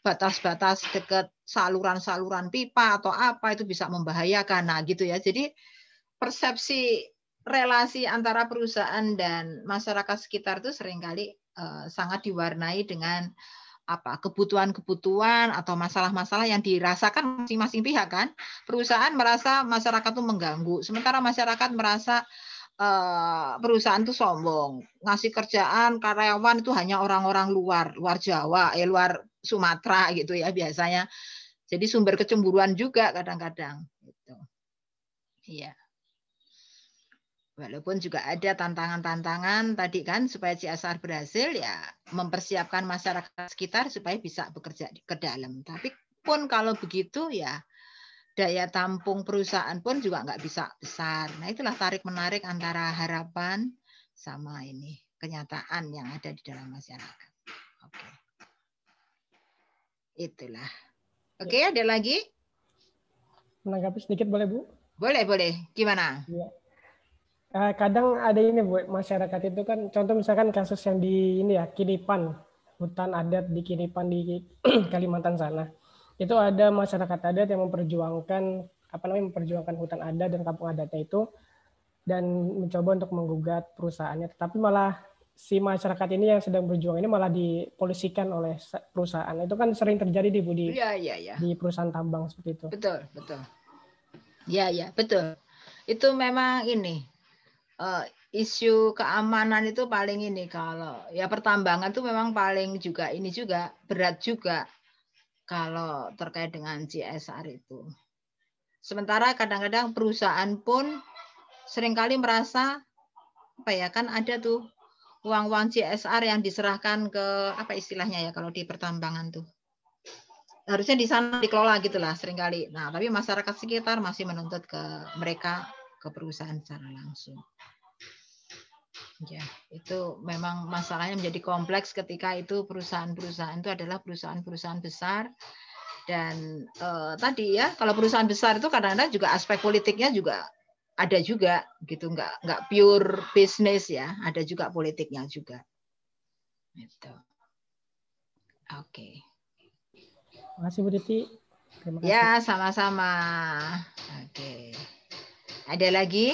Speaker 1: batas-batas dekat saluran-saluran pipa atau apa itu bisa membahayakan. Nah, gitu ya. Jadi persepsi relasi antara perusahaan dan masyarakat sekitar itu seringkali sangat diwarnai dengan kebutuhan-kebutuhan atau masalah-masalah yang dirasakan masing-masing pihak kan. Perusahaan merasa masyarakat itu mengganggu, sementara masyarakat merasa perusahaan itu sombong, ngasih kerjaan karyawan itu hanya orang-orang luar Jawa, luar Sumatera gitu ya biasanya. Jadi sumber kecemburuan juga kadang-kadang gitu. Iya. Walaupun juga ada tantangan-tantangan tadi kan supaya CSR berhasil ya mempersiapkan masyarakat sekitar supaya bisa bekerja ke dalam. Tapi pun kalau begitu ya daya tampung perusahaan pun juga nggak bisa besar. Nah itulah tarik-menarik antara harapan sama ini kenyataan yang ada di dalam masyarakat. Oke. Itulah. Oke, ada lagi?
Speaker 11: Menanggapi sedikit boleh Bu?
Speaker 1: Boleh. Gimana?
Speaker 11: Ya. Kadang ada ini Bu, masyarakat itu kan contoh misalkan kasus yang di ini ya Kinipan, hutan adat di Kinipan di Kalimantan sana. Itu ada masyarakat adat yang memperjuangkan hutan adat dan kampung adatnya itu dan mencoba untuk menggugat perusahaannya, tetapi malah si masyarakat ini yang sedang berjuang ini malah dipolisikan oleh perusahaan. Itu kan sering terjadi di Bu di perusahaan tambang seperti itu.
Speaker 1: Betul. Ya, betul. Itu memang ini isu keamanan itu paling ini kalau ya pertambangan itu memang paling juga ini juga berat juga kalau terkait dengan CSR itu. Sementara kadang-kadang perusahaan pun seringkali merasa kan ada tuh uang-uang CSR yang diserahkan ke istilahnya ya kalau di pertambangan tuh. Harusnya di sana dikelola gitulah seringkali. Nah, tapi masyarakat sekitar masih menuntut ke mereka ke perusahaan secara langsung. Ya, itu memang masalahnya menjadi kompleks ketika itu perusahaan-perusahaan itu adalah perusahaan-perusahaan besar dan tadi ya kalau perusahaan besar itu kadang-kadang juga aspek politiknya juga ada juga gitu, nggak pure bisnis ya, ada juga politiknya juga. Gitu. Oke.
Speaker 11: Terima kasih Bu Titi.
Speaker 1: Terima kasih. Ya, sama-sama. Oke. Ada lagi?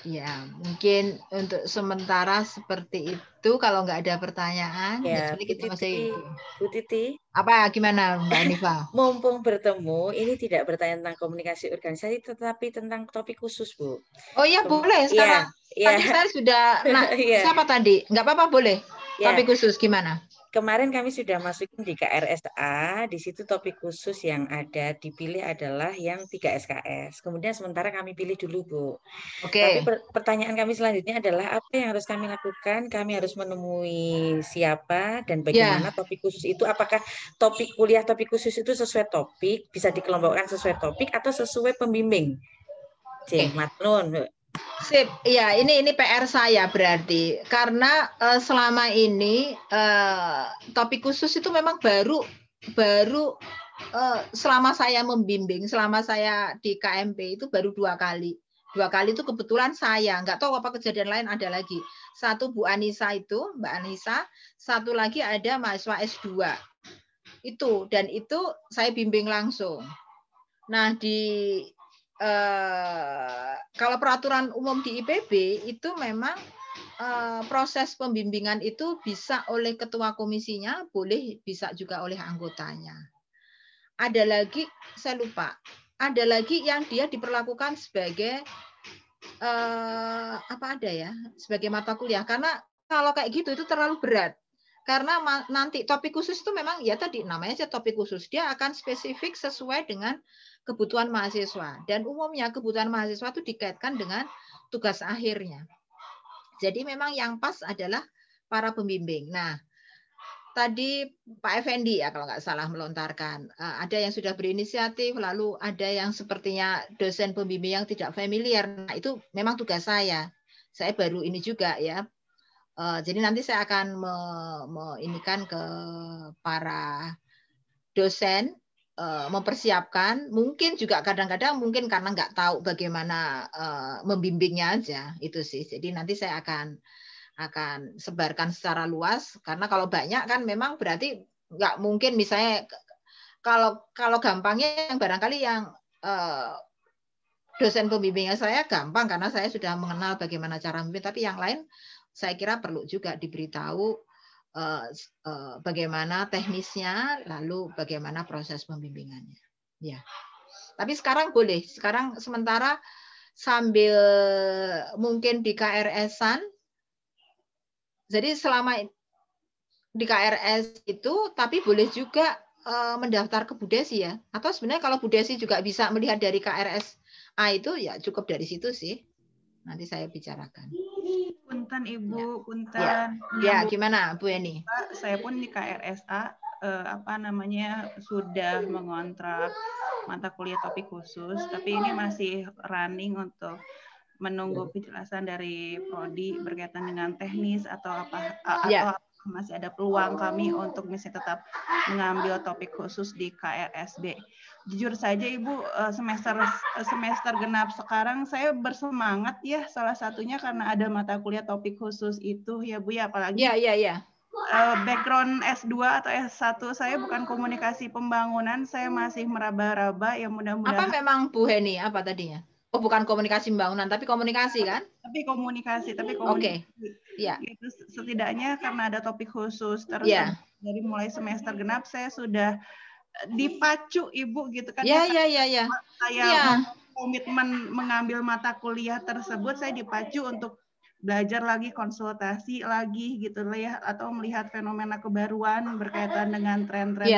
Speaker 1: Ya, mungkin untuk sementara seperti itu. Kalau nggak ada pertanyaan,
Speaker 2: ya
Speaker 1: kita masih.
Speaker 2: Bu Titi.
Speaker 1: Apa gimana Mbak Nifa?
Speaker 2: Mumpung bertemu, ini tidak bertanya tentang komunikasi organisasi, tetapi tentang topik khusus, Bu.
Speaker 1: Oh iya, boleh sekarang. Tadi saya sudah. Siapa tadi? Nggak apa-apa, boleh. Topik khusus gimana?
Speaker 2: kemarin kami sudah masukin di KRSA, di situ topik khusus yang ada dipilih adalah yang 3 SKS. Kemudian sementara kami pilih dulu, Bu. Tapi pertanyaan kami selanjutnya adalah apa yang harus kami lakukan? Kami harus menemui siapa dan bagaimana topik khusus itu? Apakah topik kuliah topik khusus itu sesuai topik, bisa dikelompokkan sesuai topik atau sesuai pembimbing? Matlun.
Speaker 1: Sip, ya ini PR saya berarti karena selama ini topik khusus itu memang baru selama saya membimbing, selama saya di KMP itu baru 2 kali. 2 kali itu kebetulan saya, nggak tahu apa kejadian lain ada lagi. Satu Bu Anissa itu, Mbak Anissa, satu lagi ada mahasiswa S2. Itu, dan itu saya bimbing langsung. Nah, kalau peraturan umum di IPB itu memang proses pembimbingan itu bisa oleh ketua komisinya, boleh bisa juga oleh anggotanya. Ada lagi, saya lupa, ada lagi yang dia diperlakukan sebagai sebagai mata kuliah. Karena kalau kayak gitu itu terlalu berat. Karena nanti topik khusus itu memang ya tadi namanya aja topik khusus, dia akan spesifik sesuai dengan kebutuhan mahasiswa, dan umumnya kebutuhan mahasiswa itu dikaitkan dengan tugas akhirnya. Jadi memang yang pas adalah para pembimbing. Nah, tadi Pak Effendi ya kalau nggak salah melontarkan, ada yang sudah berinisiatif, lalu ada yang sepertinya dosen pembimbing yang tidak familiar. Nah, itu memang tugas saya. Saya baru ini juga ya. Jadi nanti saya akan meinikan ke para dosen, mempersiapkan, mungkin juga kadang-kadang mungkin karena nggak tahu bagaimana membimbingnya aja itu sih. Jadi nanti saya akan sebarkan secara luas karena kalau banyak kan memang berarti nggak mungkin misalnya kalau gampangnya yang barangkali yang dosen pembimbingnya saya gampang karena saya sudah mengenal bagaimana cara membimbing, tapi yang lain saya kira perlu juga diberitahu bagaimana teknisnya, lalu bagaimana proses pembimbingannya. Ya, tapi sekarang boleh. Sekarang sementara sambil mungkin di KRS-an. Jadi selama di KRS itu, tapi boleh juga mendaftar ke Budesi ya. Atau sebenarnya kalau Budesi juga bisa melihat dari KRSA itu ya cukup dari situ sih. Nanti saya bicarakan.
Speaker 4: Punten Ibu, punten.
Speaker 1: Ya, gimana Bu Eni?
Speaker 4: Saya pun di KRSA sudah mengontrak mata kuliah topik khusus, tapi ini masih running untuk menunggu kejelasan dari prodi berkaitan dengan teknis atau masih ada peluang kami untuk misalnya tetap mengambil topik khusus di KRSB. Jujur saja Ibu, semester genap sekarang saya bersemangat ya, salah satunya karena ada mata kuliah topik khusus itu ya Bu ya, apalagi background S2 atau S1 saya bukan komunikasi pembangunan, saya masih meraba-raba ya mudah-mudahan.
Speaker 1: Apa memang Bu Heni, apa tadinya? Oh, bukan komunikasi pembangunan, tapi komunikasi kan?
Speaker 4: Tapi komunikasi.
Speaker 1: Oke. Ya.
Speaker 4: Itu setidaknya karena ada topik khusus terus dari mulai semester genap saya sudah dipacu Ibu gitu kan.
Speaker 1: Ya.
Speaker 4: Saya komitmen mengambil mata kuliah tersebut, saya dipacu untuk belajar lagi, konsultasi lagi gitu lah ya, atau melihat fenomena kebaruan berkaitan dengan tren-tren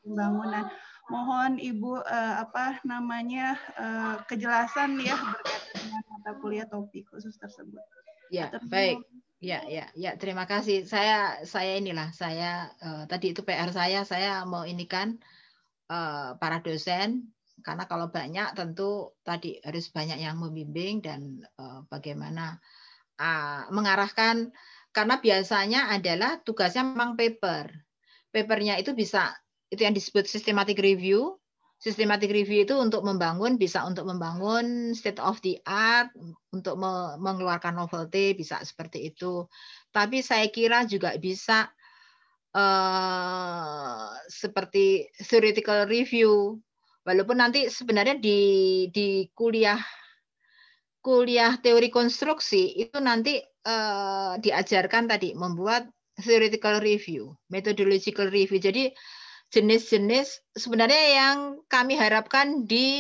Speaker 4: pembangunan. Mohon Ibu kejelasan ya berkaitan dengan mata kuliah topik khusus tersebut.
Speaker 1: Ya, baik. Ya, terima kasih. Saya tadi itu PR saya mau inikan para dosen karena kalau banyak tentu tadi harus banyak yang membimbing dan bagaimana mengarahkan, karena biasanya adalah tugasnya memang papernya itu bisa, itu yang disebut systematic review. Systematic review itu untuk membangun state of the art, untuk mengeluarkan novelty, bisa seperti itu. Tapi saya kira juga bisa seperti theoretical review, walaupun nanti sebenarnya di kuliah teori konstruksi itu nanti diajarkan tadi membuat theoretical review, methodological review. Jadi jenis-jenis sebenarnya yang kami harapkan di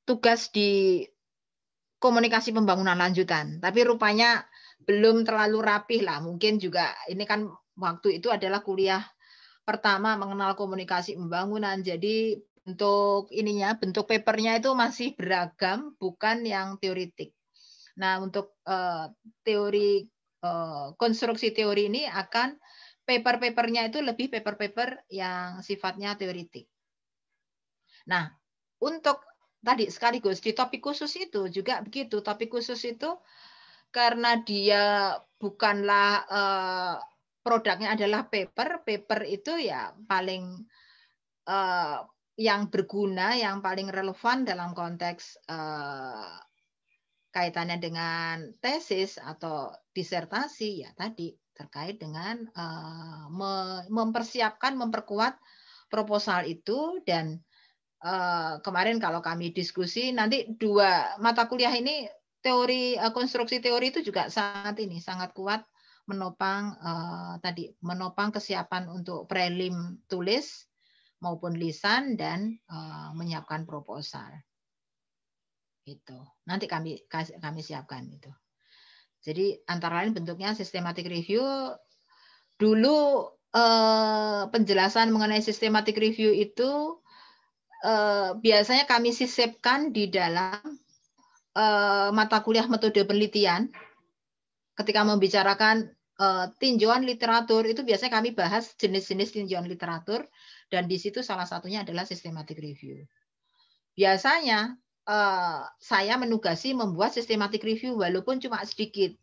Speaker 1: tugas di komunikasi pembangunan lanjutan. Tapi rupanya belum terlalu rapih lah. Mungkin juga ini kan waktu itu adalah kuliah pertama mengenal komunikasi pembangunan. Jadi bentuk papernya itu masih beragam, bukan yang teoritik. Nah, untuk teori konstruksi teori ini akan paper-papernya itu lebih paper-paper yang sifatnya teoritik. Nah, untuk tadi sekaligus di topik khusus itu juga begitu. Topik khusus itu karena dia bukanlah produknya adalah paper itu ya paling yang berguna, yang paling relevan dalam konteks kaitannya dengan tesis atau disertasi ya tadi terkait dengan mempersiapkan, memperkuat proposal itu. Dan kemarin kalau kami diskusi nanti 2 mata kuliah ini teori konstruksi teori itu juga sangat kuat menopang menopang kesiapan untuk prelim tulis maupun lisan dan menyiapkan proposal. Itu. Nanti kami siapkan itu. Jadi antara lain bentuknya systematic review. Dulu penjelasan mengenai systematic review itu biasanya kami sisipkan di dalam mata kuliah metode penelitian. Ketika membicarakan tinjauan literatur itu biasanya kami bahas jenis-jenis tinjauan literatur dan di situ salah satunya adalah systematic review. Biasanya saya menugasi membuat systematic review walaupun cuma sedikit.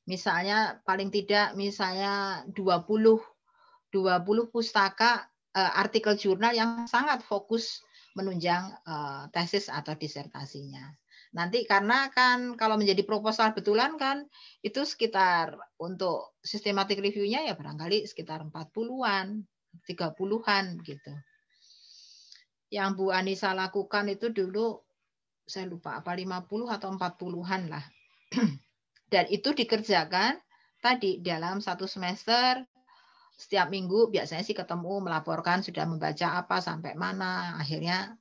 Speaker 1: Misalnya paling tidak misalnya 20 pustaka artikel jurnal yang sangat fokus menunjang tesis atau disertasinya. Nanti karena kan kalau menjadi proposal betulan kan itu sekitar untuk systematic review-nya ya barangkali sekitar 40-an, 30-an gitu. Yang Bu Anissa lakukan itu dulu saya lupa apa 50 atau 40-an lah. Dan itu dikerjakan tadi dalam 1 semester setiap minggu biasanya sih ketemu melaporkan sudah membaca apa sampai mana, akhirnya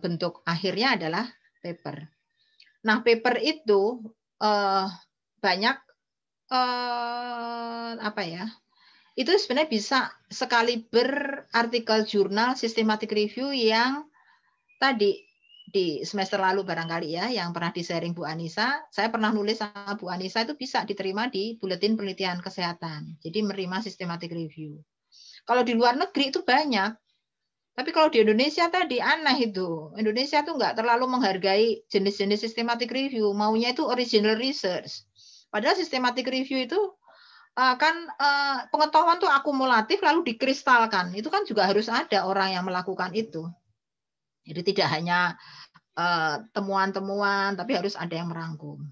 Speaker 1: bentuk akhirnya adalah paper. Nah, paper itu banyak itu sebenarnya bisa sekali berartikel jurnal systematic review yang tadi di semester lalu barangkali ya, yang pernah di-sharing Bu Anissa, saya pernah nulis sama Bu Anissa itu bisa diterima di Buletin Penelitian Kesehatan. Jadi menerima systematic review. Kalau di luar negeri itu banyak. Tapi kalau di Indonesia tadi aneh itu. Indonesia tuh nggak terlalu menghargai jenis-jenis systematic review. Maunya itu original research. Padahal systematic review itu kan pengetahuan tuh akumulatif lalu dikristalkan. Itu kan juga harus ada orang yang melakukan itu. Jadi tidak hanya temuan-temuan, tapi harus ada yang merangkum.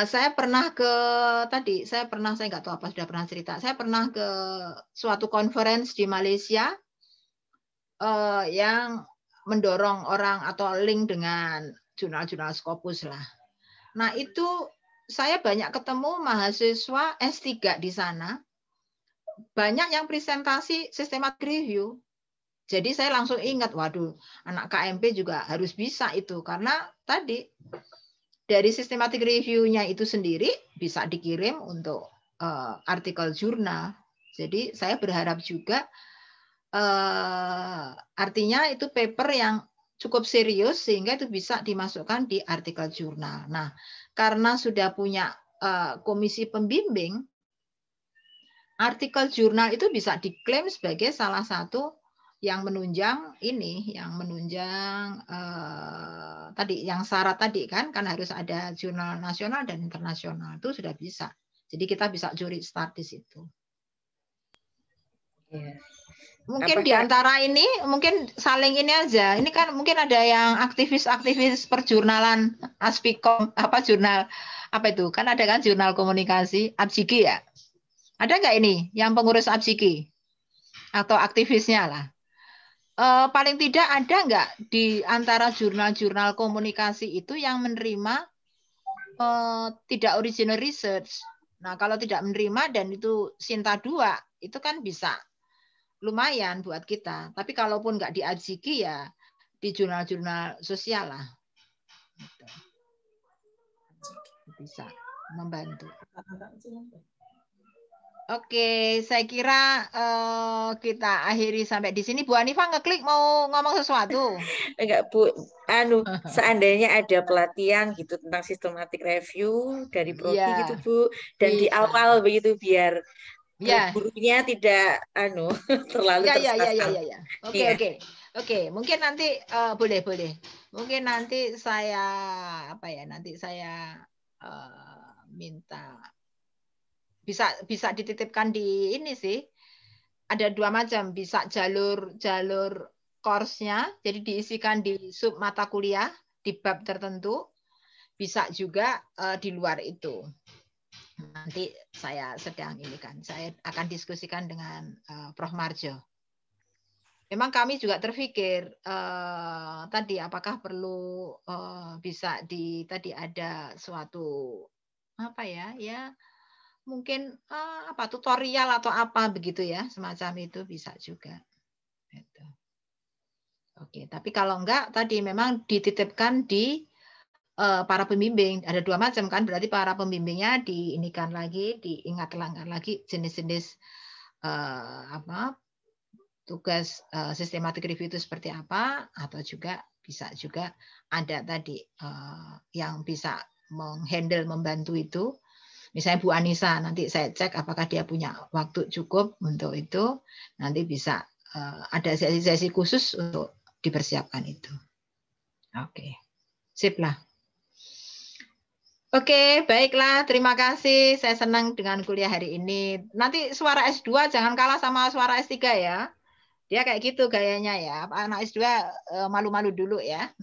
Speaker 1: Saya pernah saya nggak tahu apa sudah pernah cerita. Saya pernah ke suatu conference di Malaysia yang mendorong orang atau link dengan jurnal-jurnal Scopus lah. Nah itu saya banyak ketemu mahasiswa S3 di sana, banyak yang presentasi systematic review. Jadi saya langsung ingat, waduh, anak KMP juga harus bisa itu karena tadi dari systematic review-nya itu sendiri bisa dikirim untuk artikel jurnal. Jadi saya berharap juga artinya itu paper yang cukup serius sehingga itu bisa dimasukkan di artikel jurnal. Nah, karena sudah punya komisi pembimbing, artikel jurnal itu bisa diklaim sebagai salah satu yang menunjang tadi yang syarat tadi kan harus ada jurnal nasional dan internasional, itu sudah bisa. Jadi kita bisa curi start di situ.
Speaker 2: Yeah.
Speaker 1: Mungkin di antara ini mungkin saling ini aja. Ini kan mungkin ada yang aktivis perjurnalan Aspikom jurnal apa itu? Kan ada kan jurnal komunikasi Abjiki ya. Ada nggak ini yang pengurus Abjiki atau aktivisnya lah? Paling tidak ada nggak di antara jurnal-jurnal komunikasi itu yang menerima tidak original research. Nah kalau tidak menerima dan itu Sinta 2 itu kan bisa lumayan buat kita. Tapi kalaupun nggak di Abjiki ya di jurnal-jurnal sosial lah. Bisa. membantu. Oke, saya kira kita akhiri sampai di sini. Bu Hanifah ngeklik mau ngomong sesuatu?
Speaker 2: Enggak, Bu. Seandainya ada pelatihan gitu tentang systematic review dari Prodi gitu, Bu, dan di awal begitu biar gurunya tidak terlalu tersasar.
Speaker 1: Oke. Mungkin nanti boleh. Mungkin nanti saya minta bisa dititipkan di ini sih. Ada 2 macam, bisa jalur course-nya, jadi diisikan di sub mata kuliah di bab tertentu, bisa juga di luar itu. Nanti saya sedang ini kan, saya akan diskusikan dengan Prof. Marjo. Memang kami juga terpikir tadi apakah perlu bisa tadi ada suatu mungkin tutorial atau apa begitu ya, semacam itu bisa juga. Gitu. Oke, tapi kalau enggak tadi memang dititipkan di para pembimbing. Ada 2 macam kan, berarti para pembimbingnya diingatkan lagi jenis-jenis tugas systematic review itu seperti apa, atau juga bisa juga ada tadi yang bisa menghandle, membantu itu. Misalnya Bu Anissa, nanti saya cek apakah dia punya waktu cukup untuk itu. Nanti bisa ada sesi-sesi khusus untuk dipersiapkan itu. Oke, sip lah. Oke, baiklah. Terima kasih. Saya senang dengan kuliah hari ini. Nanti suara S2 jangan kalah sama suara S3 ya. Dia kayak gitu gayanya ya. Anak S2 malu-malu dulu ya.